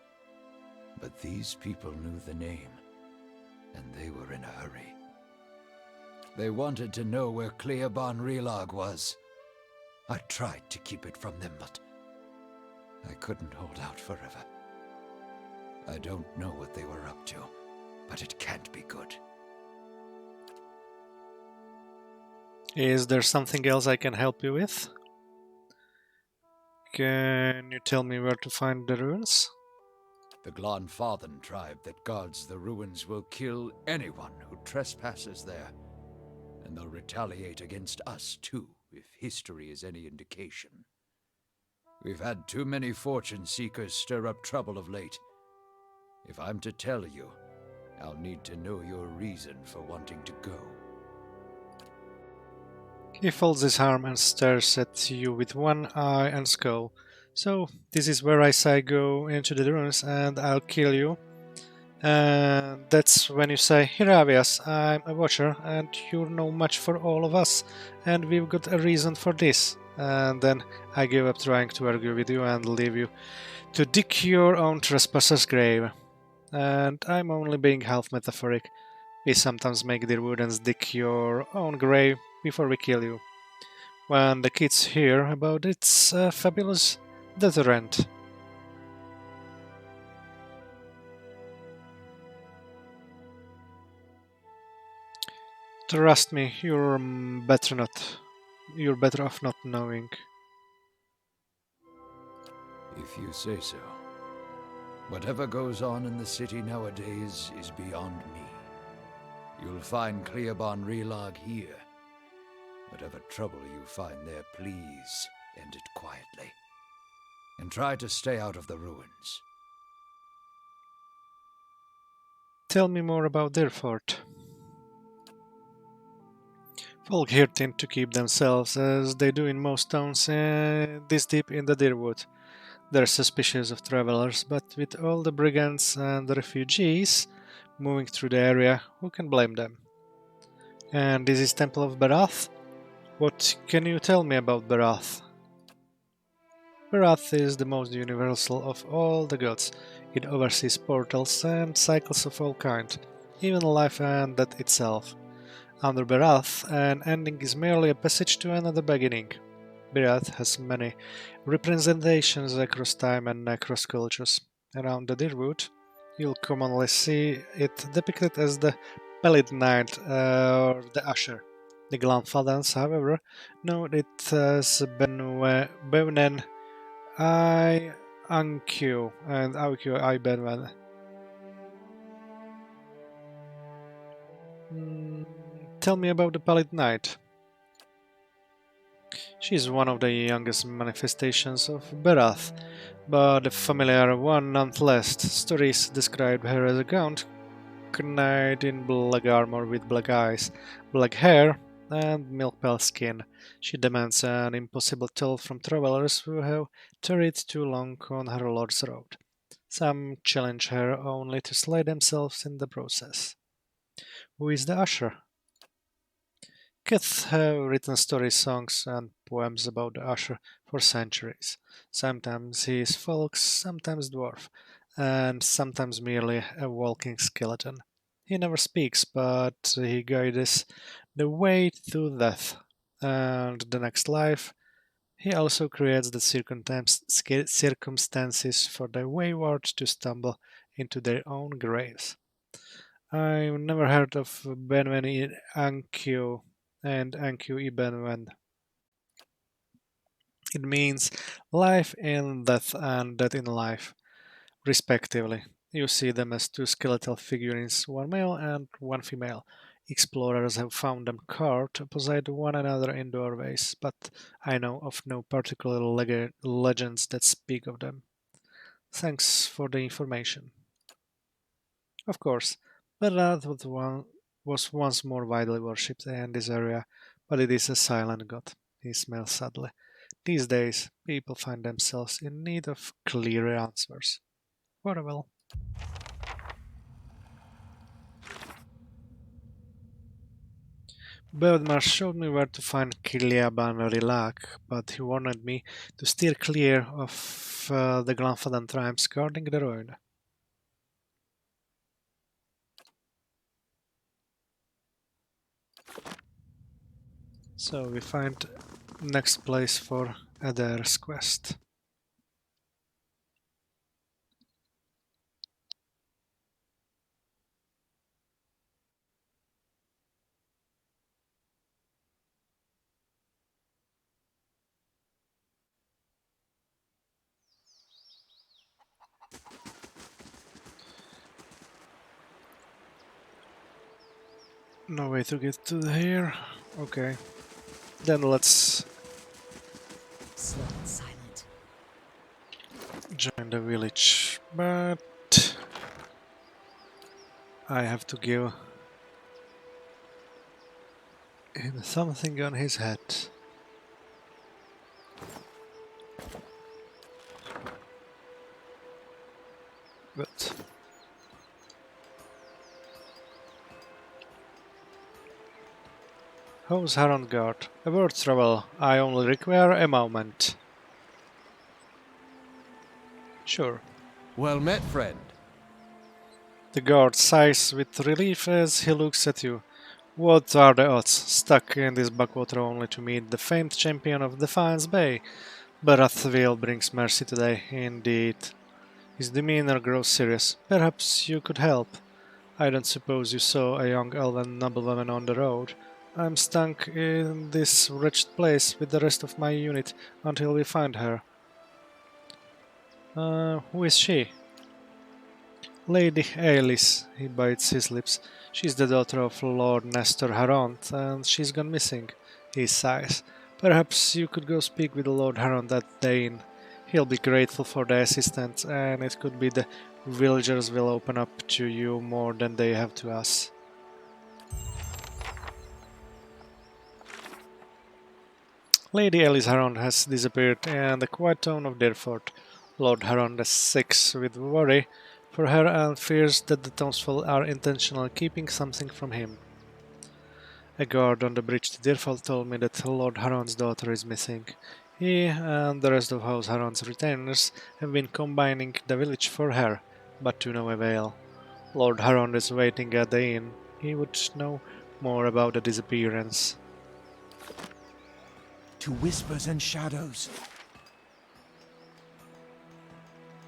But these people knew the name, and they were in a hurry. They wanted to know where Cleoban Relag was. I tried to keep it from them, but I couldn't hold out forever. I don't know what they were up to, but it can't be good. Is there something else I can help you with? Can you tell me where to find the ruins? The Glanfathan tribe that guards the ruins will kill anyone who trespasses there. And they'll retaliate against us, too, if history is any indication. We've had too many fortune seekers stir up trouble of late. If I'm to tell you, I'll need to know your reason for wanting to go. He folds his arm and stares at you with one eye and skull. So, this is where I say go into the ruins and I'll kill you. And that's when you say, Hiravias, I'm a watcher and you're no match for all of us and we've got a reason for this. And then I give up trying to argue with you and leave you to dig your own trespasser's grave. And I'm only being half metaphoric. We sometimes make the Woodens dig your own grave before we kill you. When the kids hear about it's a fabulous deterrent. Trust me, you're better off not knowing. If you say so. Whatever goes on in the city nowadays is beyond me. You'll find Cleoban Relag here. Whatever trouble you find there, please end it quietly. And try to stay out of the ruins. Tell me more about Dirfort. Folk here tend to keep themselves, as they do in most towns this deep in the Deerwood. They're suspicious of travelers, but with all the brigands and the refugees moving through the area, who can blame them? And this is Temple of Barath? What can you tell me about Barath? Barath is the most universal of all the gods. It oversees portals and cycles of all kind, even life and death itself. Under Barath, an ending is merely a passage to another beginning. Barath has many representations across time and across cultures. Around the Deerwood, you'll commonly see it depicted as the Pallid Knight or the Usher. The Glanfathans, however, know it as Bevnen I Ankyo and Aukyo I Benwen. Tell me about the Pallid Knight. She is one of the youngest manifestations of Barath, but a familiar one nonetheless. Stories described her as a gaunt knight in black armor with black eyes, black hair, and milk pale skin. She demands an impossible toll from travelers who have tarried too long on her lord's road. Some challenge her only to slay themselves in the process. Who is the usher? Kids have written stories, songs, and poems about the usher for centuries. Sometimes he is folk, sometimes dwarf, and sometimes merely a walking skeleton. He never speaks, but he guides the way to death and the next life. He also creates the circumstances for the wayward to stumble into their own graves. I've never heard of Benven Ankyo and Ankyo Ibenven. It means life in death and death in life, respectively. You see them as two skeletal figurines, one male and one female. Explorers have found them carved opposite one another in doorways, but I know of no particular legends that speak of them. Thanks for the information. Of course, Bernard was once more widely worshipped in this area, but it is a silent god. He smells sadly. These days, people find themselves in need of clearer answers. Farewell. Beodmar showed me where to find Kiliaban Rilak, but he warned me to steer clear of the Glanfadan tribes guarding the road. So we find next place for Adair's quest. No way to get to here. Okay. Then let's Slow and silent. join the village. But I have to give him something on his head. But how's Haron guard? A word travel. I only require a moment. Sure. Well met, friend. The guard sighs with relief as he looks at you. What are the odds? Stuck in this backwater only to meet the famed champion of Defiance Bay. But Rathville brings mercy today, indeed. His demeanor grows serious. Perhaps you could help. I don't suppose you saw a young elven noblewoman on the road. I'm stuck in this wretched place with the rest of my unit until we find her. Who is she? Lady Aelis, he bites his lips. She's the daughter of Lord Nestor Haront, and she's gone missing. He sighs. Perhaps you could go speak with Lord Haront at the inn. He'll be grateful for the assistance, and it could be the villagers will open up to you more than they have to us. Lady Alice Harond has disappeared, and the quiet tone of Derford. Lord Harond is sick with worry for her and fears that the townsfolk are intentionally keeping something from him. A guard on the bridge to Deerfield told me that Lord Harond's daughter is missing. He and the rest of House Harond's retainers have been combining the village for her, but to no avail. Lord Harond is waiting at the inn. He would know more about the disappearance. To whispers and shadows.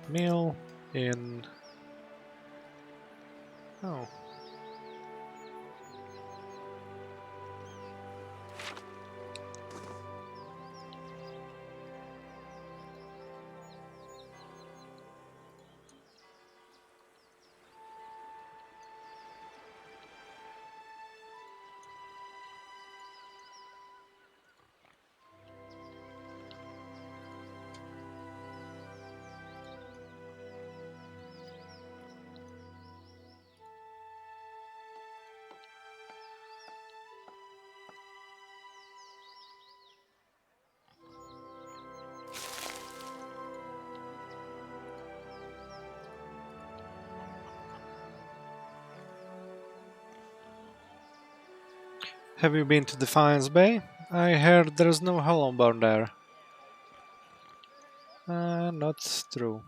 Meal in... Oh. Have you been to Defiance Bay? I heard there's no Hollowborn there. Not true.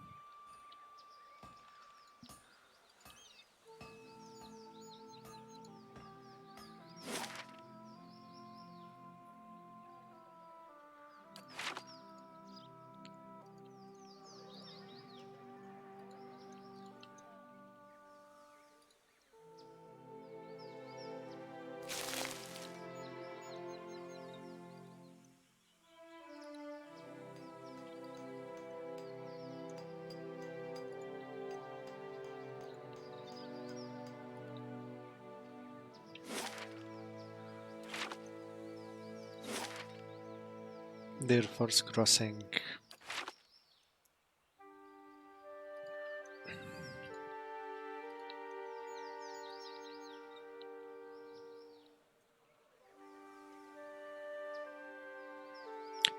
Deer Force Crossing.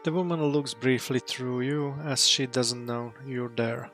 The woman looks briefly through you as she doesn't know you're there.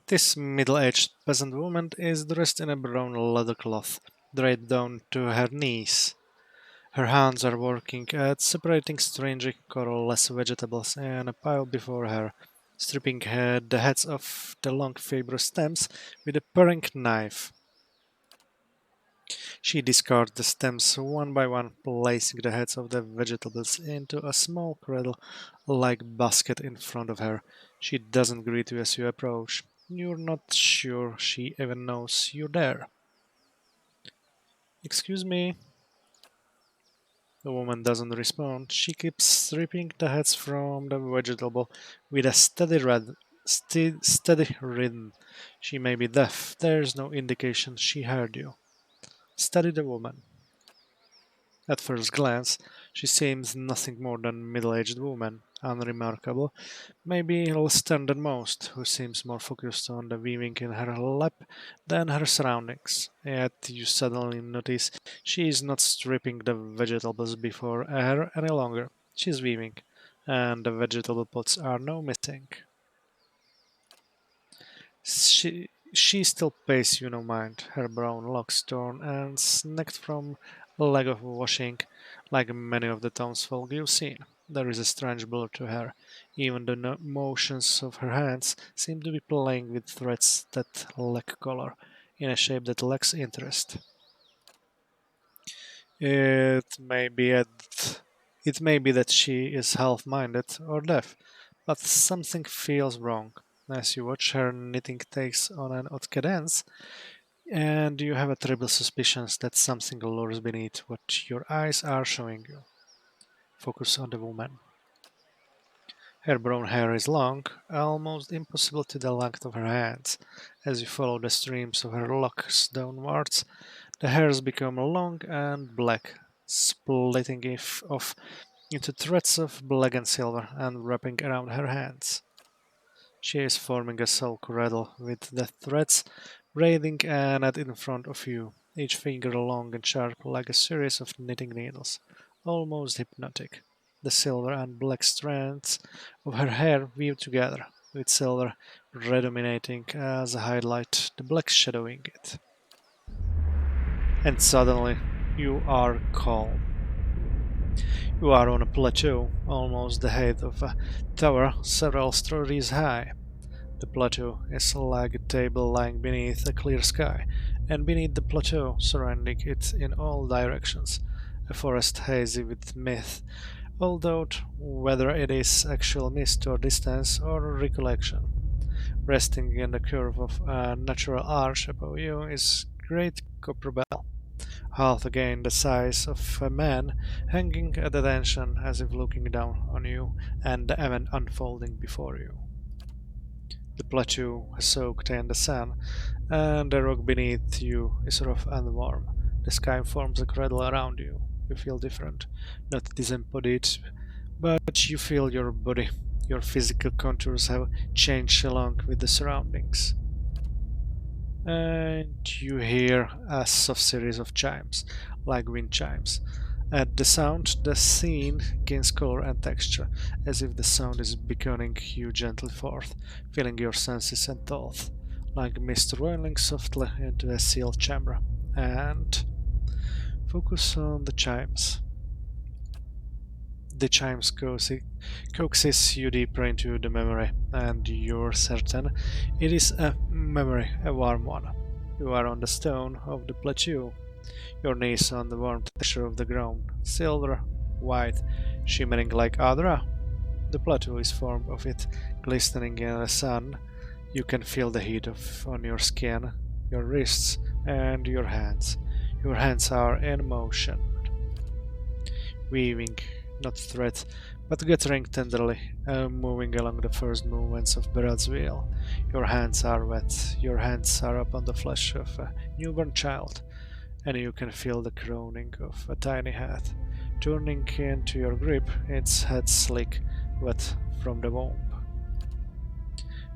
This middle-aged peasant woman is dressed in a brown leather cloth, draped down to her knees. Her hands are working at separating strangely colorless vegetables in a pile before her, stripping the heads off the long fibrous stems with a paring knife. She discards the stems one by one, placing the heads of the vegetables into a small cradle-like basket in front of her. She doesn't greet you as you approach. You're not sure she even knows you're there. Excuse me. The woman doesn't respond. She keeps stripping the heads from the vegetable with a steady rhythm. She may be deaf. There's no indication she heard you. Study the woman. At first glance, she seems nothing more than a middle-aged woman, unremarkable, maybe less stern than most, who seems more focused on the weaving in her lap than her surroundings. Yet you suddenly notice she is not stripping the vegetables before her any longer. She is weaving, and the vegetable pods are now missing. She still pays you no mind, her brown locks torn and snagged from a leg of washing, like many of the townsfolk you've seen. There is a strange blur to her. Even the motions of her hands seem to be playing with threads that lack color, in a shape that lacks interest. It may be that it may be that she is half-minded or deaf, but something feels wrong. As you watch her knitting takes on an odd cadence, and you have a terrible suspicion that something lurks beneath what your eyes are showing you. Focus on the woman. Her brown hair is long, almost impossible to the length of her hands. As you follow the streams of her locks downwards, the hairs become long and black, splitting off into threads of black and silver and wrapping around her hands. She is forming a silk girdle with the threads braiding a net in front of you, each finger long and sharp like a series of knitting needles, almost hypnotic. The silver and black strands of her hair weave together, with silver predominating as a highlight, the black shadowing it. And suddenly, you are calm. You are on a plateau, almost the height of a tower several stories high. The plateau is like a table lying beneath a clear sky, and beneath the plateau, surrounding it in all directions, a forest hazy with mist, although whether it is actual mist or distance or recollection. Resting in the curve of a natural arch above you is great copper bell, half again the size of a man, hanging at attention as if looking down on you and the event unfolding before you. The plateau has soaked in the sun, and the rock beneath you is rough and warm. The sky forms a cradle around you. You feel different, not disembodied, but you feel your body. Your physical contours have changed along with the surroundings. And you hear a soft series of chimes, like wind chimes. At the sound, the scene gains color and texture, as if the sound is beckoning you gently forth, filling your senses and thoughts, like mist rolling softly into a sealed chamber. And focus on the chimes. The chimes coaxes you deeper into the memory, and you're certain it is a memory, a warm one. You are on the stone of the plateau, your knees on the warm texture of the ground, silver, white, shimmering like Adra. The plateau is formed of it, glistening in the sun. You can feel the heat on your skin, your wrists, and your hands. Your hands are in motion, weaving, not thread, but gathering tenderly, moving along the first movements of Berad's wheel. Your hands are wet, your hands are upon the flesh of a newborn child, and you can feel the crowning of a tiny head, turning into your grip, its head slick, wet from the womb.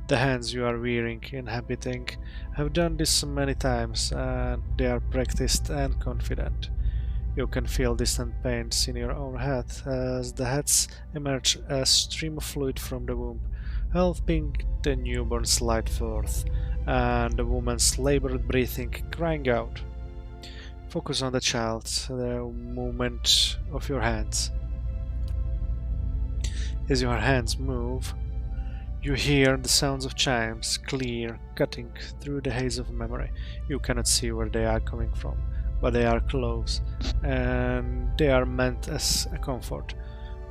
The hands you are wearing, inhabiting, have done this many times, and they are practiced and confident. You can feel distant pains in your own head as the heads emerge a stream of fluid from the womb, helping the newborn slide forth, and the woman's labored breathing crying out. Focus on the child, the movement of your hands. As your hands move, you hear the sounds of chimes, clear, cutting through the haze of memory. You cannot see where they are coming from, but they are close, and they are meant as a comfort.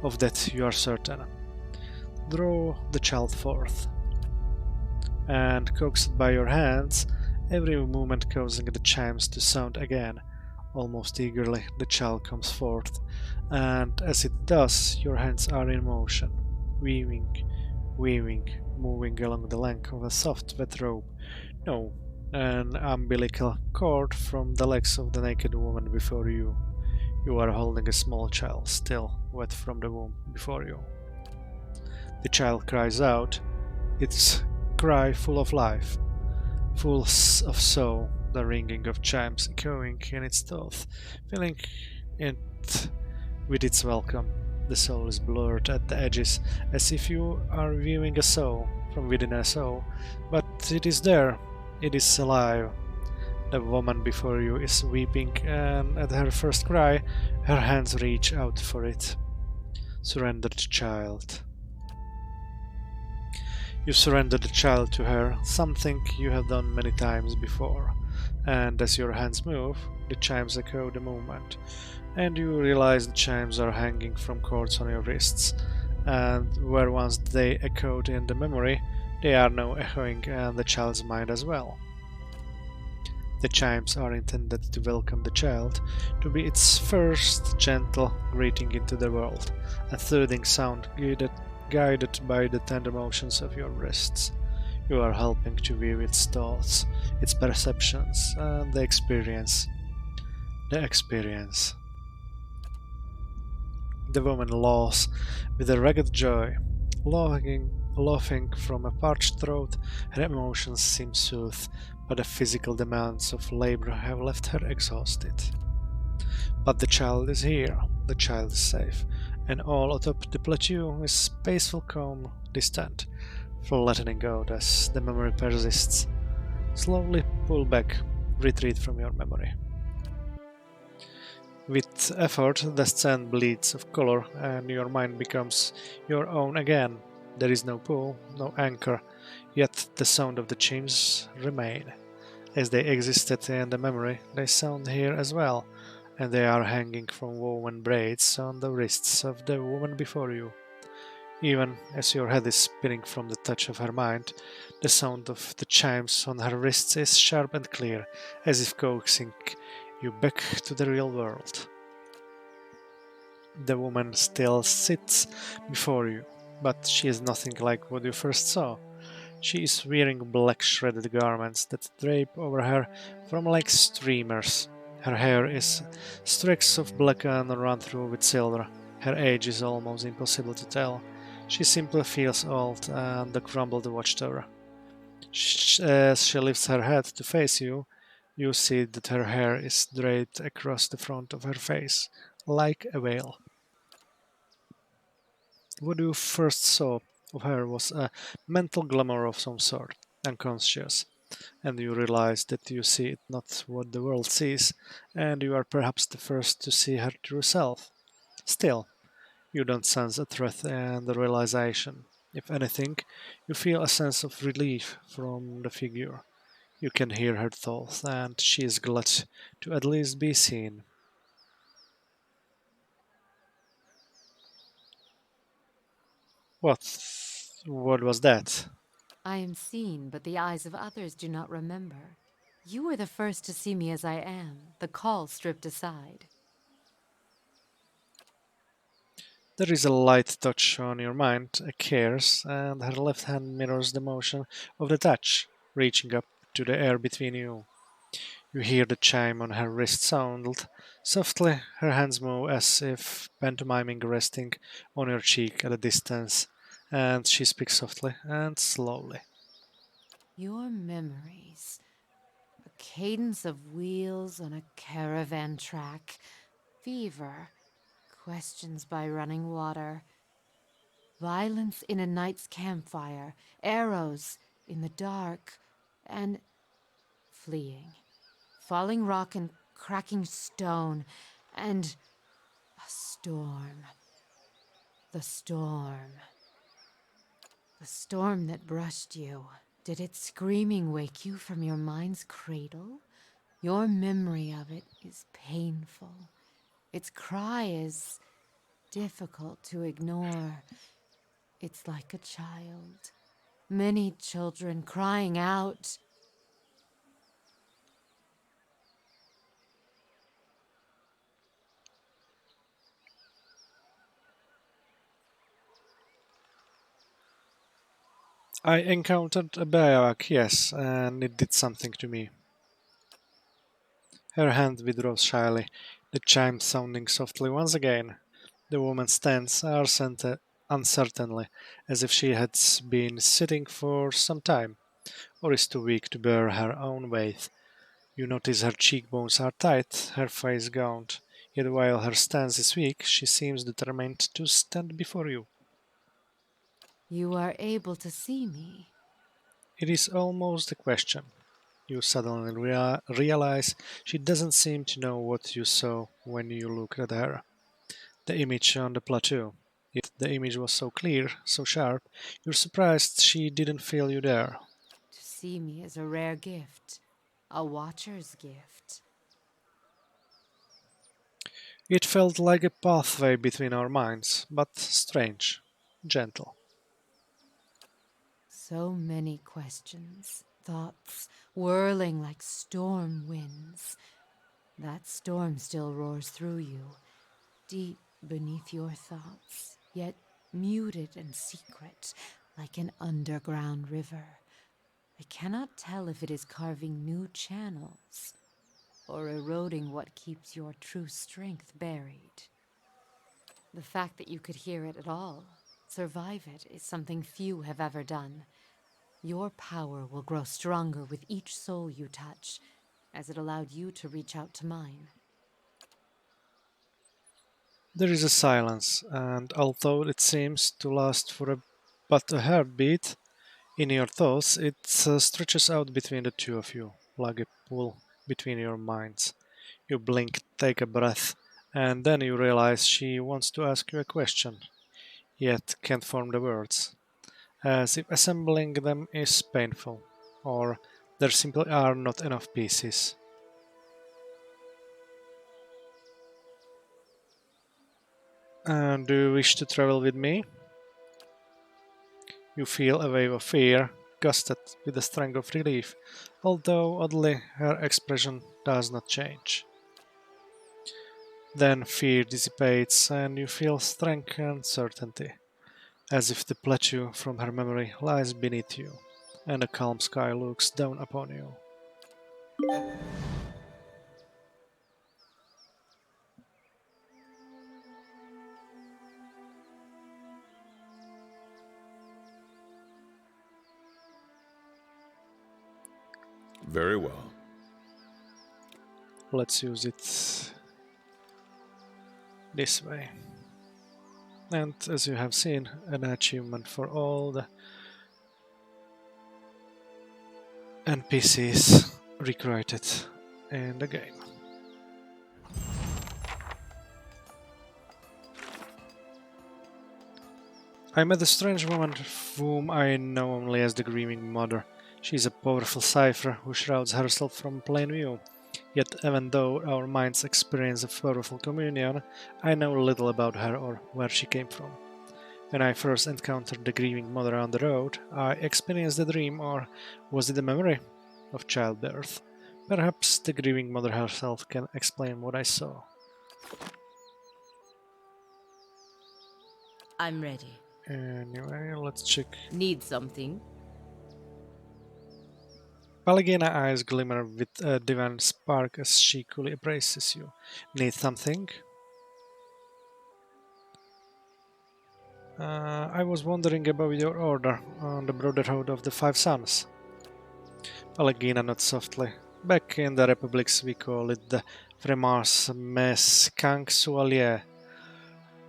Of that you are certain. Draw the child forth, and coaxed by your hands, every movement causing the chimes to sound again. Almost eagerly, the child comes forth, and as it does, your hands are in motion, weaving, weaving, moving along the length of a soft, wet robe. No, an umbilical cord from the legs of the naked woman before you. You are holding a small child, still wet from the womb before you. The child cries out, its cry full of life, full of soul, the ringing of chimes echoing in its thought, filling it with its welcome. The soul is blurred at the edges, as if you are viewing a soul from within a soul, but it is there, it is alive. The woman before you is weeping, and at her first cry, her hands reach out for it. Surrendered child. You surrender the child to her, something you have done many times before, and as your hands move, the chimes echo the movement, and you realize the chimes are hanging from cords on your wrists, and where once they echoed in the memory, they are now echoing in the child's mind as well. The chimes are intended to welcome the child, to be its first gentle greeting into the world, a soothing sound guided by the tender motions of your wrists. You are helping to view its thoughts, its perceptions, and the experience. The experience. The woman laughs with a ragged joy, laughing from a parched throat. Her emotions seem soothed, but the physical demands of labor have left her exhausted. But the child is here, the child is safe, and all atop the plateau is peaceful, calm, distant, flattening out as the memory persists. Slowly pull back, retreat from your memory. With effort, the sand bleeds of color, and your mind becomes your own again. There is no pull, no anchor, yet the sound of the chimes remain. As they existed in the memory, they sound here as well, and they are hanging from woven braids on the wrists of the woman before you. Even as your head is spinning from the touch of her mind, the sound of the chimes on her wrists is sharp and clear, as if coaxing you back to the real world. The woman still sits before you, but she is nothing like what you first saw. She is wearing black shredded garments that drape over her from like streamers. Her hair is streaks of black and run through with silver. Her age is almost impossible to tell. She simply feels old and the crumbled watchtower. As she lifts her head to face you, you see that her hair is draped across the front of her face, like a veil. What you first saw of her was a mental glamour of some sort, unconscious, and you realize that you see it not what the world sees, and you are perhaps the first to see her true self. Still, you don't sense a threat in the realization. If anything, you feel a sense of relief from the figure. You can hear her thoughts, and she is glad to at least be seen. What? What was that? I am seen, but the eyes of others do not remember. You were the first to see me as I am, the call stripped aside. There is a light touch on your mind, a cares, and her left hand mirrors the motion of the touch, reaching up to the air between you. You hear the chime on her wrist sound softly, her hands move as if pantomiming resting on your cheek at a distance, and she speaks softly and slowly. Your memories. A cadence of wheels on a caravan track. Fever. Questions by running water. Violence in a night's campfire. Arrows in the dark. And fleeing. Falling rock and cracking stone. And a storm. The storm. The storm that brushed you. Did its screaming wake you from your mind's cradle? Your memory of it is painful. Its cry is difficult to ignore. It's like a child. Many children crying out. I encountered a bivouac, yes, and it did something to me. Her hand withdraws shyly, the chime sounding softly once again. The woman stands uncertainly, as if she had been sitting for some time, or is too weak to bear her own weight. You notice her cheekbones are tight, her face gaunt, yet while her stance is weak, she seems determined to stand before you. You are able to see me. It is almost a question. You suddenly realize she doesn't seem to know what you saw when you looked at her. The image on the plateau. Yet the image was so clear, so sharp, you're surprised she didn't feel you there. To see me is a rare gift. A watcher's gift. It felt like a pathway between our minds, but strange, gentle. So many questions, thoughts whirling like storm winds. That storm still roars through you, deep beneath your thoughts, yet muted and secret, like an underground river. I cannot tell if it is carving new channels or eroding what keeps your true strength buried. The fact that you could hear it at all, survive it, is something few have ever done. Your power will grow stronger with each soul you touch, as it allowed you to reach out to mine. There is a silence, and although it seems to last for but a heartbeat, in your thoughts it stretches out between the two of you, like a pool between your minds. You blink, take a breath, and then you realize she wants to ask you a question, yet can't form the words, as if assembling them is painful, or there simply are not enough pieces. And do you wish to travel with me? You feel a wave of fear, gusted with the strength of relief, although oddly her expression does not change. Then fear dissipates and you feel strength and certainty, as if the plateau from her memory lies beneath you. and a calm sky looks down upon you. Very well. Let's use it this way. And as you have seen, an achievement for all the NPCs recruited in the game. I met a strange woman whom I know only as the Grieving Mother. She is a powerful cipher who shrouds herself from plain view. Yet even though our minds experience a powerful communion, I know little about her or where she came from. When I first encountered the Grieving Mother on the road, I experienced a dream, or was it a memory of childbirth? Perhaps the Grieving Mother herself can explain what I saw. I'm ready. Anyway, let's check. Need something? Pallegina's eyes glimmer with a divine spark as she coolly embraces you. Need something? I was wondering about your order on the Brotherhood of the Five Suns. Pallegina nods softly. Back in the Republics we call it the Fremars Mes Kansualier.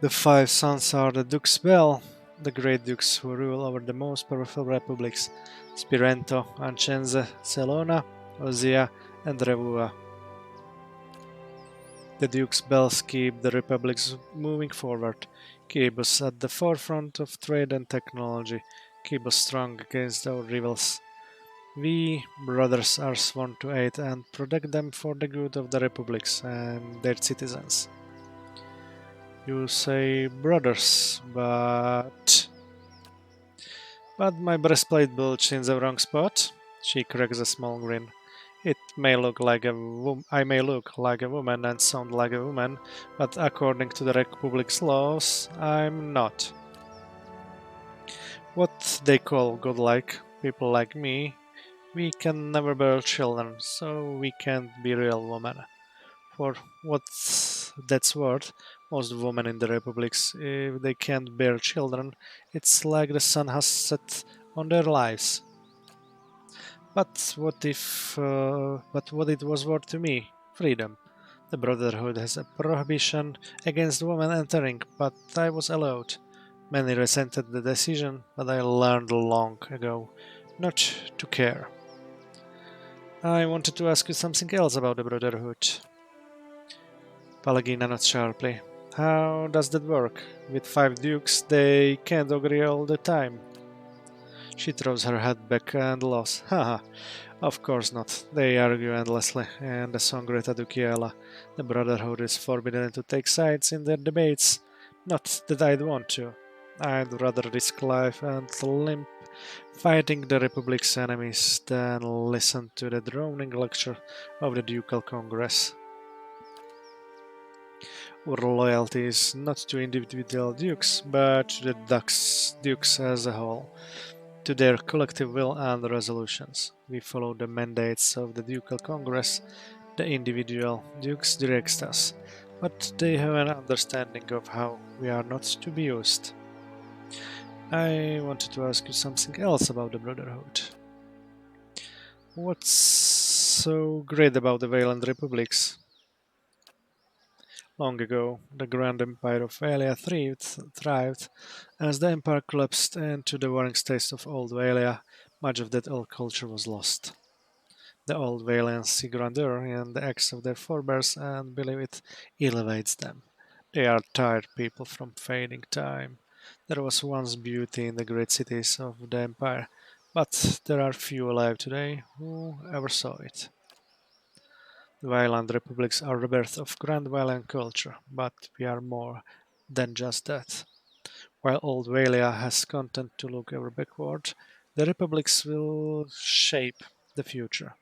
The Five Sons are the Dukes Bell, the great dukes who rule over the most powerful republics: Spirento, Ancenze, Celona, Ozia, and Revua. The Duke's bells keep the republics moving forward, keep us at the forefront of trade and technology, keep us strong against our rivals. We, brothers, are sworn to aid and protect them for the good of the republics and their citizens. You say brothers, but my breastplate bulged in the wrong spot. She cracks a small grin. It may look like I may look like a woman and sound like a woman, but according to the Republic's laws, I'm not. What they call godlike people like me, we can never bear children, so we can't be real women. For what that's worth, most women in the republics, if they can't bear children, it's like the sun has set on their lives. But what it was worth to me? Freedom. The Brotherhood has a prohibition against women entering, but I was allowed. Many resented the decision, but I learned long ago not to care. I wanted to ask you something else about the Brotherhood. Palagina nods sharply. How does that work? With five dukes, they can't agree all the time. She throws her head back and laughs. Haha, of course not. They argue endlessly, and the Songreta Dukiela, the Brotherhood, is forbidden to take sides in their debates. Not that I'd want to. I'd rather risk life and limb fighting the Republic's enemies than listen to the droning lecture of the Ducal Congress. Our loyalty is not to individual dukes, but to the dukes as a whole, to their collective will and resolutions. We follow the mandates of the Ducal Congress. The individual dukes direct us, but they have an understanding of how we are not to be used. I wanted to ask you something else about the Brotherhood. What's so great about the Wayland Republics? Long ago, the Grand Empire of Valia thrived. As the empire collapsed into the warring states of Old Valia, much of that old culture was lost. The Old Valians see grandeur in the acts of their forebears and believe it elevates them. They are tired people from fading time. There was once beauty in the great cities of the empire, but there are few alive today who ever saw it. The Violent Republics are the birth of Grand Valiant culture, but we are more than just that. While Old Valia has content to look ever backward, the Republics will shape the future.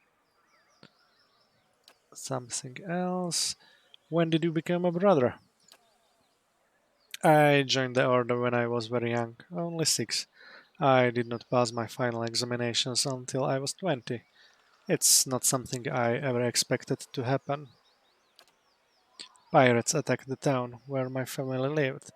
Something else. When did you become a brother? I joined the order when I was very young, only 6. I did not pass my final examinations until I was 20. It's not something I ever expected to happen. Pirates attacked the town where my family lived.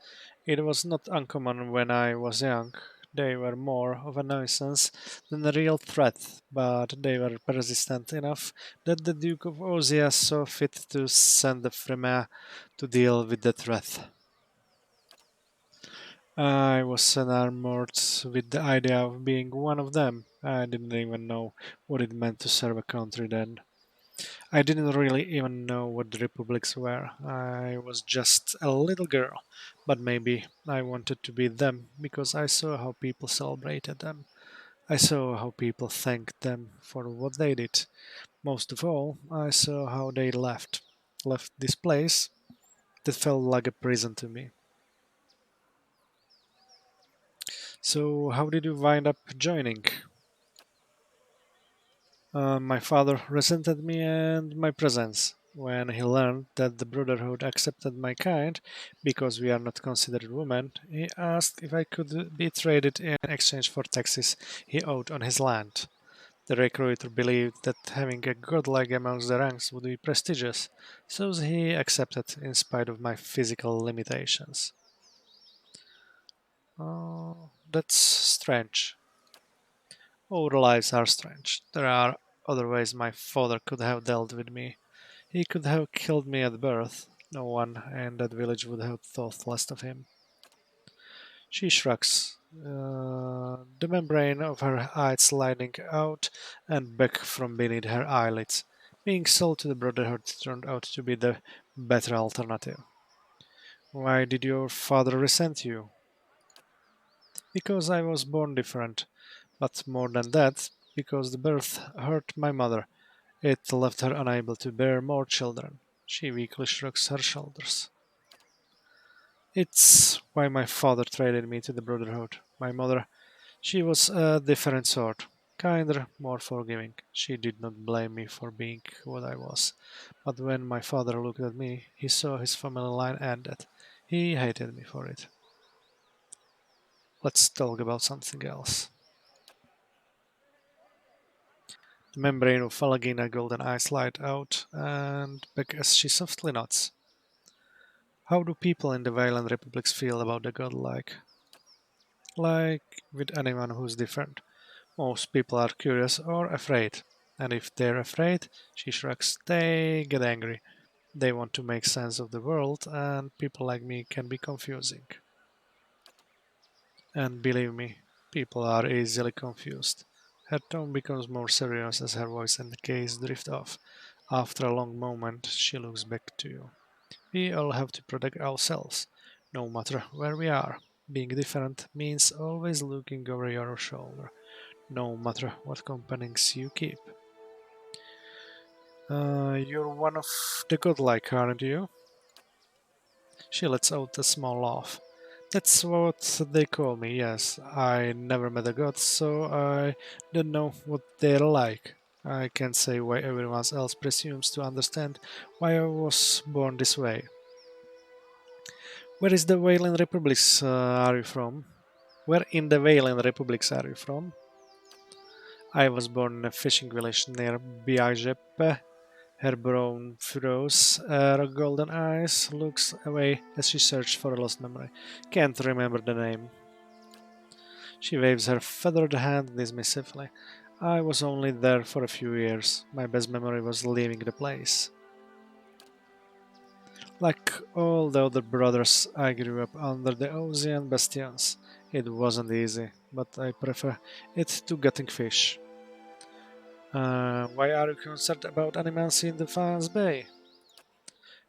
It was not uncommon when I was young. They were more of a nuisance than a real threat, but they were persistent enough that the Duke of Ozia saw fit to send the Fremen to deal with the threat. I was enamored with the idea of being one of them. I didn't even know what it meant to serve a country then. I didn't really even know what the republics were. I was just a little girl, but maybe I wanted to be them because I saw how people celebrated them. I saw how people thanked them for what they did. Most of all, I saw how they left this place that felt like a prison to me. So, how did you wind up joining? My father resented me and my presence. When he learned that the Brotherhood accepted my kind because we are not considered women, he asked if I could be traded in exchange for taxes he owed on his land. The recruiter believed that having a godlike amongst the ranks would be prestigious, so he accepted in spite of my physical limitations. Oh, that's strange. All lives are strange. There are other ways my father could have dealt with me. He could have killed me at birth. No one in that village would have thought less of him. She shrugs, the membrane of her eyes sliding out and back from beneath her eyelids. Being sold to the Brotherhood turned out to be the better alternative. Why did your father resent you? Because I was born different, but more than that, because the birth hurt my mother. It left her unable to bear more children. She weakly shrugs her shoulders. It's why my father traded me to the Brotherhood. My mother, she was a different sort. Kinder, more forgiving. She did not blame me for being what I was. But when my father looked at me, he saw his family line ended. He hated me for it. Let's talk about something else. The membrane of Falagina golden eyes light out and back as she softly nods. How do people in the Violent Republics feel about the godlike? Like with anyone who's different. Most people are curious or afraid. And if they're afraid, she shrugs, they get angry. They want to make sense of the world, and people like me can be confusing. And believe me, people are easily confused. Her tone becomes more serious as her voice and gaze drift off. After a long moment, she looks back to you. We all have to protect ourselves, no matter where we are. Being different means always looking over your shoulder, no matter what companions you keep. You're one of the godlike, aren't you? She lets out a small laugh. That's what they call me, yes. I never met a god, so I don't know what they're like. I can't say why everyone else presumes to understand why I was born this way. Where is the Wailing Republics are you from? Where in the Wailing Republics are you from? I was born in a fishing village near Biajeppe. Her brown furrows, her golden eyes, looks away as she searches for a lost memory. Can't remember the name. She waves her feathered hand dismissively. I was only there for a few years. My best memory was leaving the place. Like all the other brothers, I grew up under the Ozian bastions. It wasn't easy, but I prefer it to getting fish. Why are you concerned about animals in the Defiance Bay?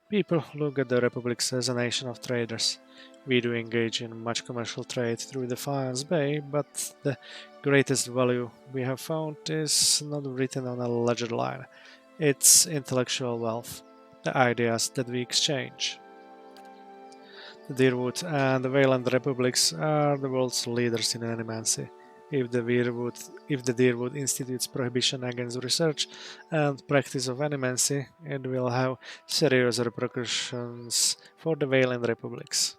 People look at the Republic as a nation of traders. We do engage in much commercial trade through the Defiance Bay, but the greatest value we have found is not written on a ledger line. It's intellectual wealth, the ideas that we exchange. The Deerwood and the Wayland Republics are the world's leaders in animancy. If the Deerwood institutes prohibition against research and practice of animancy, it will have serious repercussions for the Wayland Republics.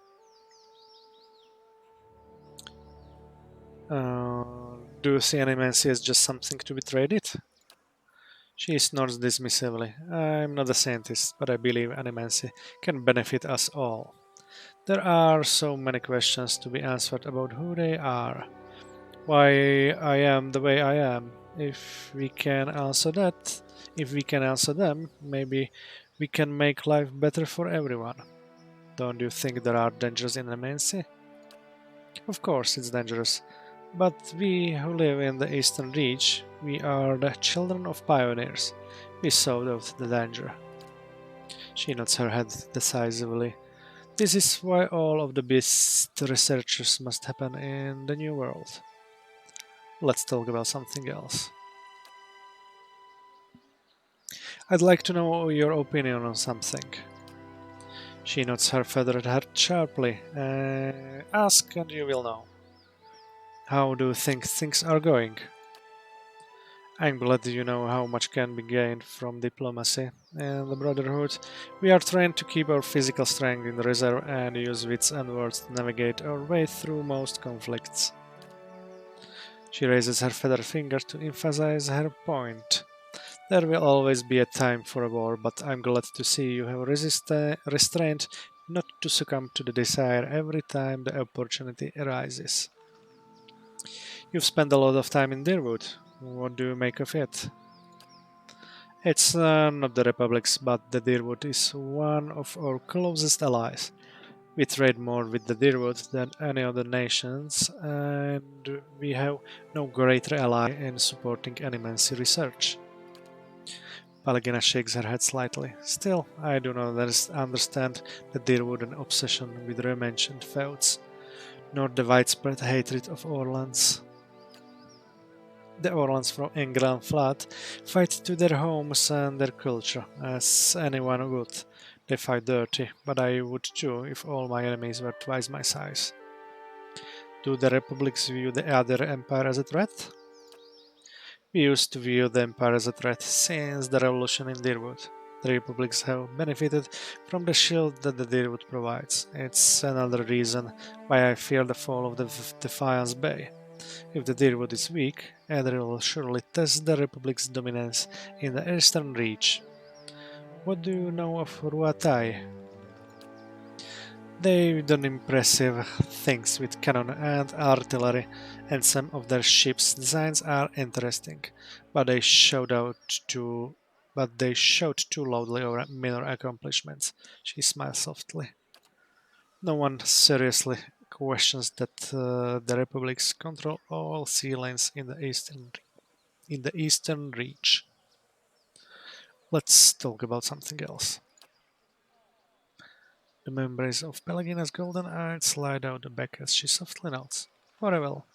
Do you see animancy as just something to be traded? She snorts dismissively. I'm not a scientist, but I believe animancy can benefit us all. There are so many questions to be answered about who they are, why I am the way I am. If we can answer them, maybe we can make life better for everyone. Don't you think there are dangers in animancy? Of course, it's dangerous. But we who live in the Eastern Reach, we are the children of pioneers. We saw out the danger. She nods her head decisively. This is why all of the best researchers must happen in the New World. Let's talk about something else. I'd like to know your opinion on something. She nods her feathered head sharply. Ask and you will know. How do you think things are going? I'm glad you know how much can be gained from diplomacy. In the Brotherhood, we are trained to keep our physical strength in reserve and use wits and words to navigate our way through most conflicts. She raises her feather finger to emphasize her point. There will always be a time for a war, but I'm glad to see you have restrained not to succumb to the desire every time the opportunity arises. You've spent a lot of time in Deerwood. What do you make of it? It's not the Republic's, but the Deerwood is one of our closest allies. We trade more with the Deerwood than any other nations, and we have no greater ally in supporting animancy research. Palagina shakes her head slightly. Still, I do not understand the Deerwooden obsession with revenge-mentioned feuds, nor the widespread hatred of Orlans. The Orlans from England Flat fight to their homes and their culture, as anyone would. They fight dirty, but I would too if all my enemies were twice my size. Do the republics view the other empire as a threat? We used to view the empire as a threat since the revolution in Deerwood. The republics have benefited from the shield that the Deerwood provides. It's another reason why I fear the fall of the Defiance Bay. If the Deerwood is weak, Adriel will surely test the Republic's dominance in the Eastern Reach. What do you know of Ruatai? They've done impressive things with cannon and artillery, and some of their ships' designs are interesting, but they showed too loudly our minor accomplishments. She smiles softly. No one seriously questions that the republics control all sea lanes in the eastern reach. Let's talk about something else. The memories of Pelagina's golden eyes slide out the back as she softly nods. Very well.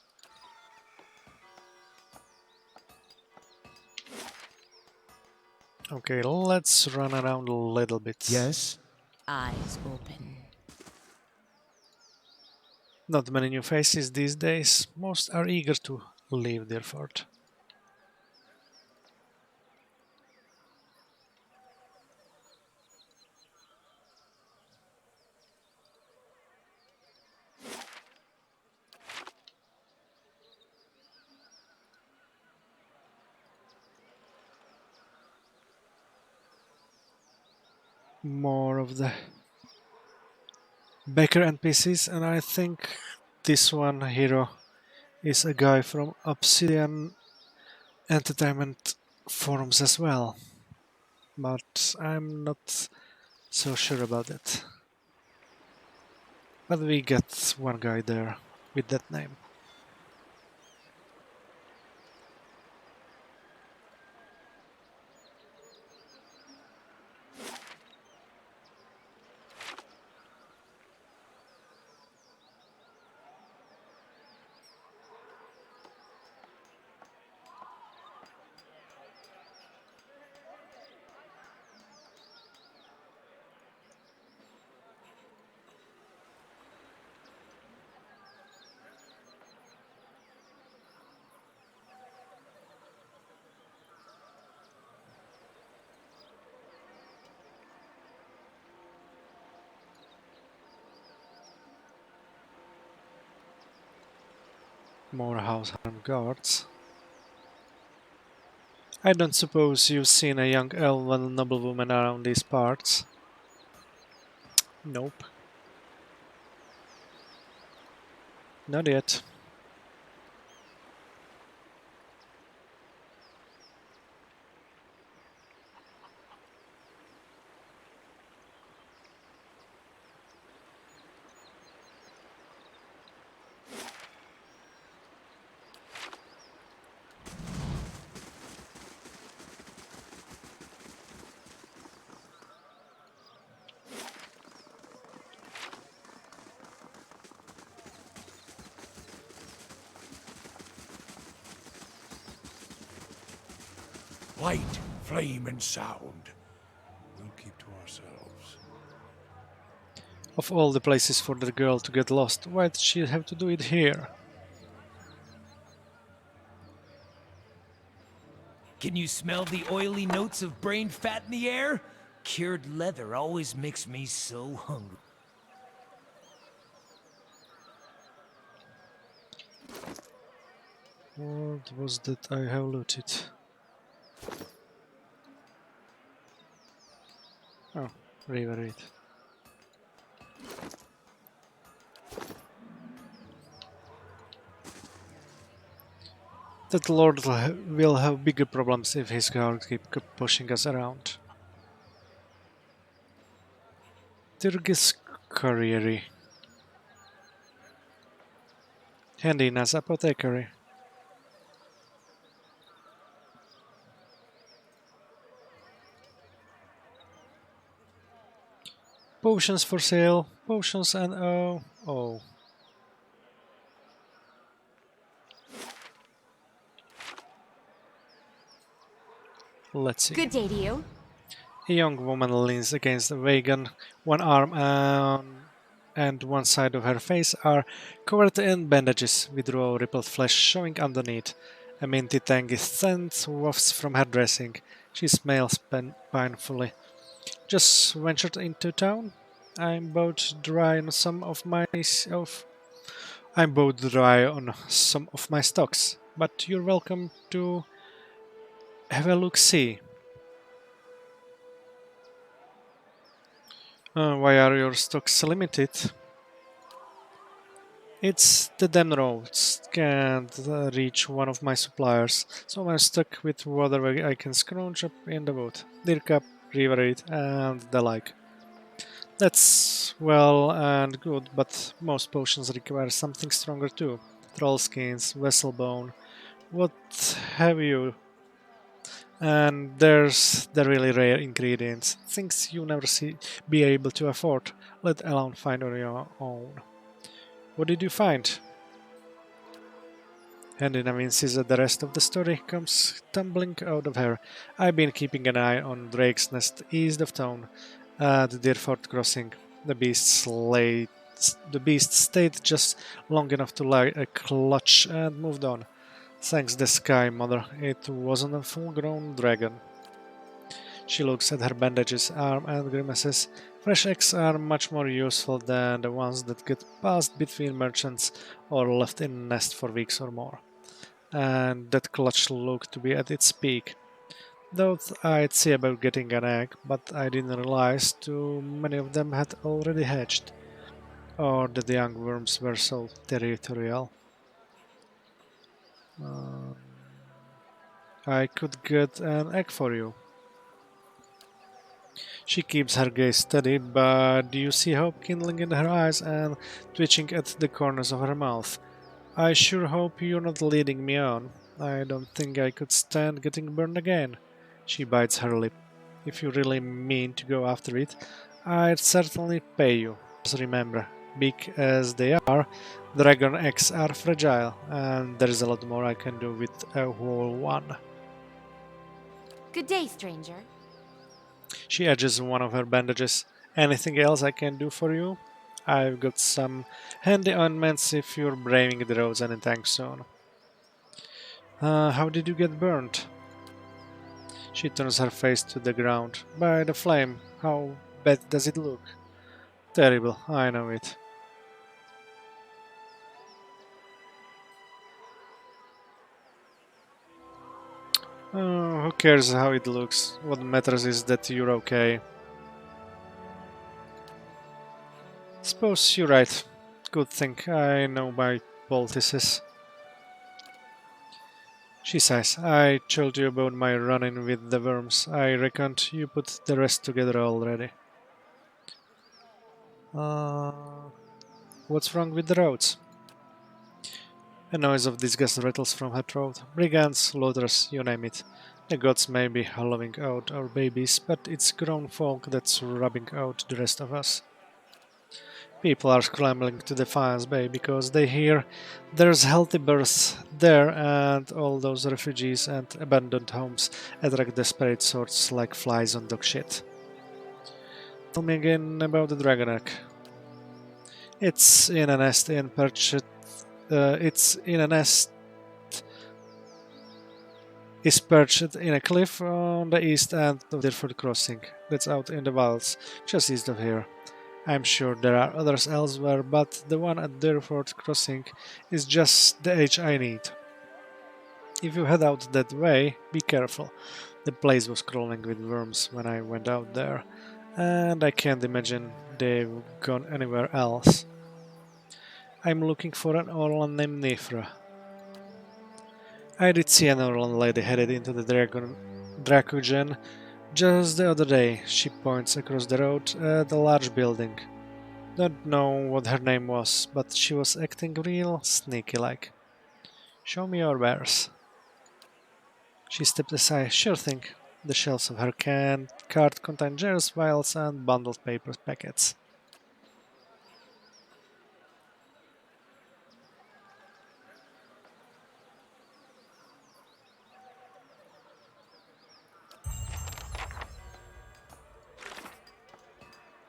Okay, let's run around a little bit. Yes? Eyes open. Not many new faces these days. Most are eager to leave their fort. More of the Baker NPCs, and I think this one hero is a guy from Obsidian Entertainment forums as well, but I'm not so sure about it. But we get one guy there with that name. more house armed guards. I don't suppose you've seen a young elven noblewoman around these parts? Nope. Not yet. Light, flame, and sound. We'll keep to ourselves. Of all the places for the girl to get lost, why did she have to do it here? Can you smell the oily notes of brain fat in the air? Cured leather always makes me so hungry. What was that I have looted? Oh, river it. That lord will have bigger problems if his guards keep pushing us around. Turgis Colliery. Handinaz Apothecary. Potions for sale. Potions and oh. Let's see. Good day to you. A young woman leans against a wagon. One arm and one side of her face are covered in bandages with raw rippled flesh showing underneath. A minty tangy scent wafts from her dressing. She smiles painfully. Just ventured into town. I'm both dry on some of my I'm both dry on some of my stocks, but you're welcome to have a look see. Why are your stocks limited? It's the damn roads. Can't reach one of my suppliers, so I'm stuck with whatever I can scrounge up in the wood. Deer cup, river reed, and the like. That's well and good, but most potions require something stronger too. Troll skins, vessel bone, what have you. And there's the really rare ingredients, things you never be able to afford, let alone find on your own. What did you find? And in evinces that the rest of the story comes tumbling out of her. I've been keeping an eye on Drake's Nest east of town, at Deerford Crossing. The the beast stayed just long enough to lie a clutch and moved on. Thanks the sky, mother, it wasn't a full-grown dragon. She looks at her bandages, arm, and grimaces. Fresh eggs are much more useful than the ones that get passed between merchants or left in a nest for weeks or more. And that clutch looked to be at its peak. Thought I'd see about getting an egg, but I didn't realize too many of them had already hatched, or that the young worms were so territorial. I could get an egg for you. She keeps her gaze steady, but do you see hope kindling in her eyes and twitching at the corners of her mouth? I sure hope you're not leading me on. I don't think I could stand getting burned again. She bites her lip. If you really mean to go after it, I'd certainly pay you. Just remember, big as they are, dragon eggs are fragile, and there's a lot more I can do with a whole one. Good day, stranger. She edges one of her bandages. Anything else I can do for you? I've got some handy ointments if you're braving the roads anytime soon. How did you get burnt? She turns her face to the ground. By the flame, how bad does it look? Terrible, I know it. Who cares how it looks? What matters is that you're okay. Suppose you're right. Good thing I know my poultices. She says, I told you about my run-in with the worms. I reckoned you put the rest together already. What's wrong with the roads? A noise of disgust rattles from her throat. Brigands, looters, you name it. The gods may be hollowing out our babies, but it's grown folk that's rubbing out the rest of us. People are scrambling to Defiance Bay because they hear there's healthy births there, and all those refugees and abandoned homes attract desperate sorts like flies on dog shit. Tell me again about the dragon egg. It's in a nest in perched. It's in a nest. Is perched in a cliff on the east end of Deerfoot Crossing. That's out in the wilds, just east of here. I'm sure there are others elsewhere, but the one at Deerfoot Crossing is just the age I need. If you head out that way, be careful. The place was crawling with worms when I went out there, and I can't imagine they've gone anywhere else. I'm looking for an Orlan named Nifra. I did see an Orlan lady headed into the Dracogen just the other day. She points across the road at a large building. Don't know what her name was, but she was acting real sneaky like. Show me your wares. She stepped aside. Sure thing. The shelves of her cart contained jars, vials, and bundled paper packets.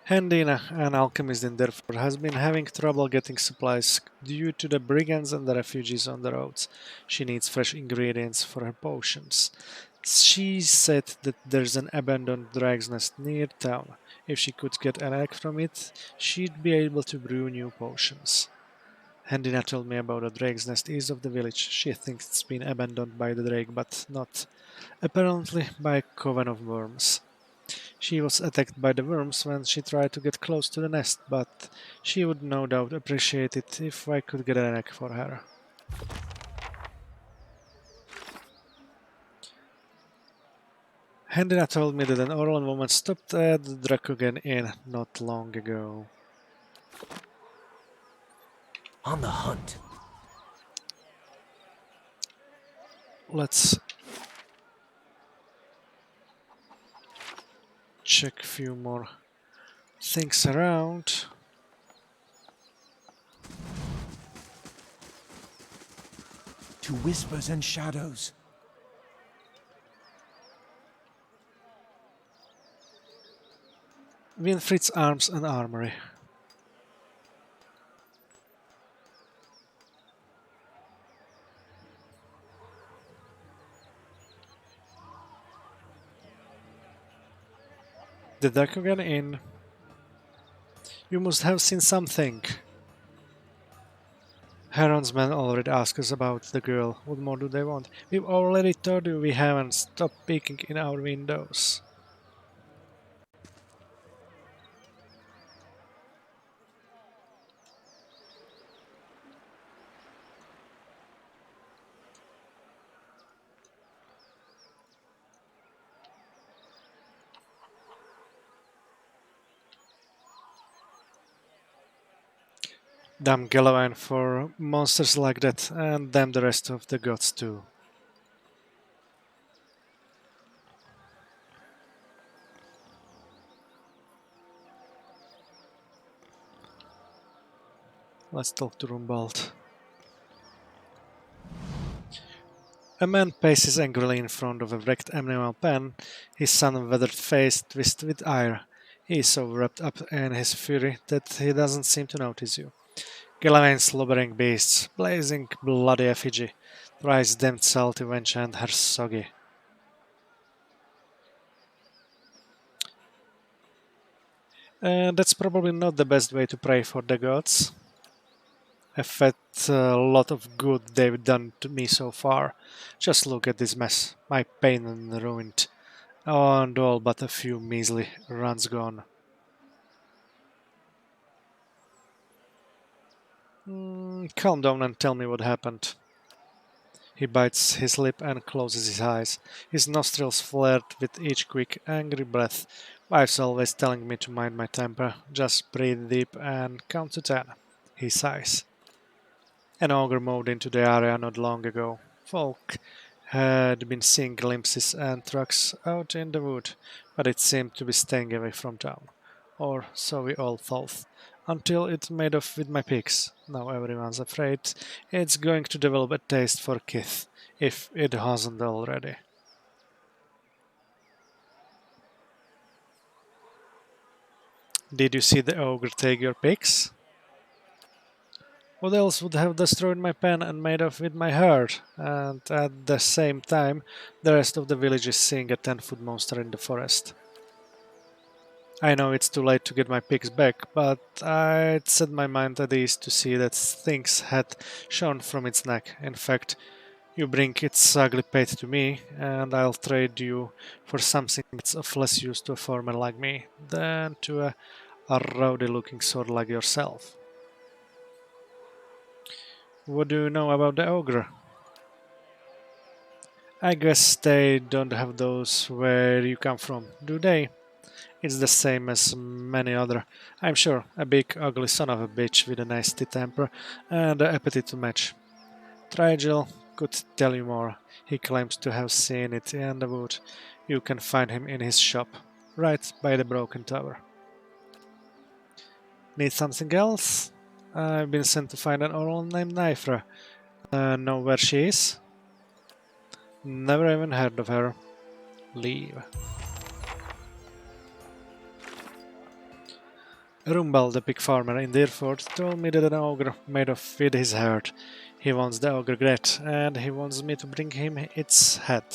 Handina, an alchemist in Derford, has been having trouble getting supplies due to the brigands and the refugees on the roads. She needs fresh ingredients for her potions. She said that there's an abandoned drag's nest near town. If she could get an egg from it, she'd be able to brew new potions. Handina told me about a drake's nest east of the village. She thinks it's been abandoned by the drake, but not. Apparently by a coven of worms. She was attacked by the worms when she tried to get close to the nest, but she would no doubt appreciate it if I could get an egg for her. Handina told me that an Orlan woman stopped at the Dracogen Inn not long ago. On the hunt. Let's check a few more things around. To whispers and shadows. Winfried's Arms and Armory. The Dracogen Inn. You must have seen something. Heron's men already asked us about the girl. What more do they want? We've already told you we haven't. Stopped peeking in our windows. Damn Gallowine for monsters like that, and damn the rest of the gods too. Let's talk to Rumbald. A man paces angrily in front of a wrecked animal pen, his sun-weathered face twisted with ire. He is so wrapped up in his fury that he doesn't seem to notice you. Galawain's slobbering beasts, blazing bloody effigy, thrice damned salty wench and her soggy. That's probably not the best way to pray for the gods. I felt a lot of good they've done to me so far. Just look at this mess. My pain and ruined. And all but a few measly runs gone. Calm down and tell me what happened. He bites his lip and closes his eyes. His nostrils flared with each quick, angry breath. Wife's always telling me to mind my temper. Just breathe deep and count to 10. He sighs. An ogre moved into the area not long ago. Folk had been seeing glimpses and trucks out in the wood, but it seemed to be staying away from town. Or so we all thought. Until it made off with my pigs. Now everyone's afraid it's going to develop a taste for kith, if it hasn't already. Did you see the ogre take your pigs? What else would have destroyed my pen and made off with my herd? And at the same time, the rest of the village is seeing a 10-foot monster in the forest. I know it's too late to get my pigs back, but I'd set my mind at ease to see that things had shone from its neck. In fact, you bring its ugly pate to me, and I'll trade you for something that's of less use to a farmer like me than to a rowdy-looking sort like yourself. What do you know about the ogre? I guess they don't have those where you come from, do they? It's the same as many other. I'm sure, a big, ugly son of a bitch with a nasty temper and an appetite to match. Trigel could tell you more. He claims to have seen it in the wood. You can find him in his shop, right by the broken tower. Need something else? I've been sent to find an oral named Nifra. Know where she is? Never even heard of her. Leave. Rumbal, the pig farmer in Deerford, told me that an ogre made off with his herd. He wants the ogre Gret, and he wants me to bring him its head.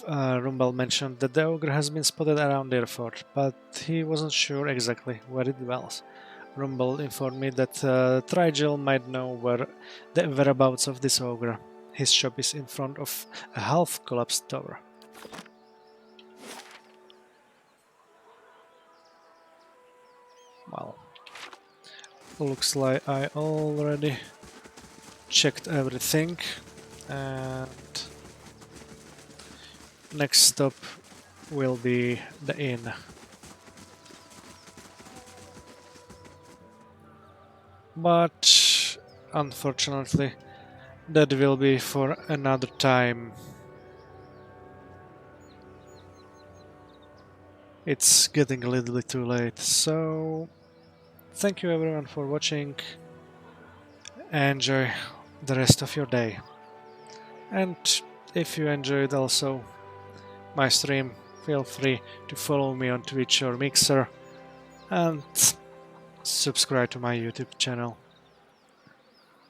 Rumbal mentioned that the ogre has been spotted around Deerford, but he wasn't sure exactly where it dwells. Rumbal informed me that Trigel might know where the whereabouts of this ogre. His shop is in front of a half-collapsed tower. Well, looks like I already checked everything, and next stop will be the inn. But unfortunately, that will be for another time. It's getting a little bit too late, so thank you everyone for watching. Enjoy the rest of your day. And if you enjoyed also my stream, feel free to follow me on Twitch or Mixer and subscribe to my YouTube channel.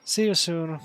See you soon.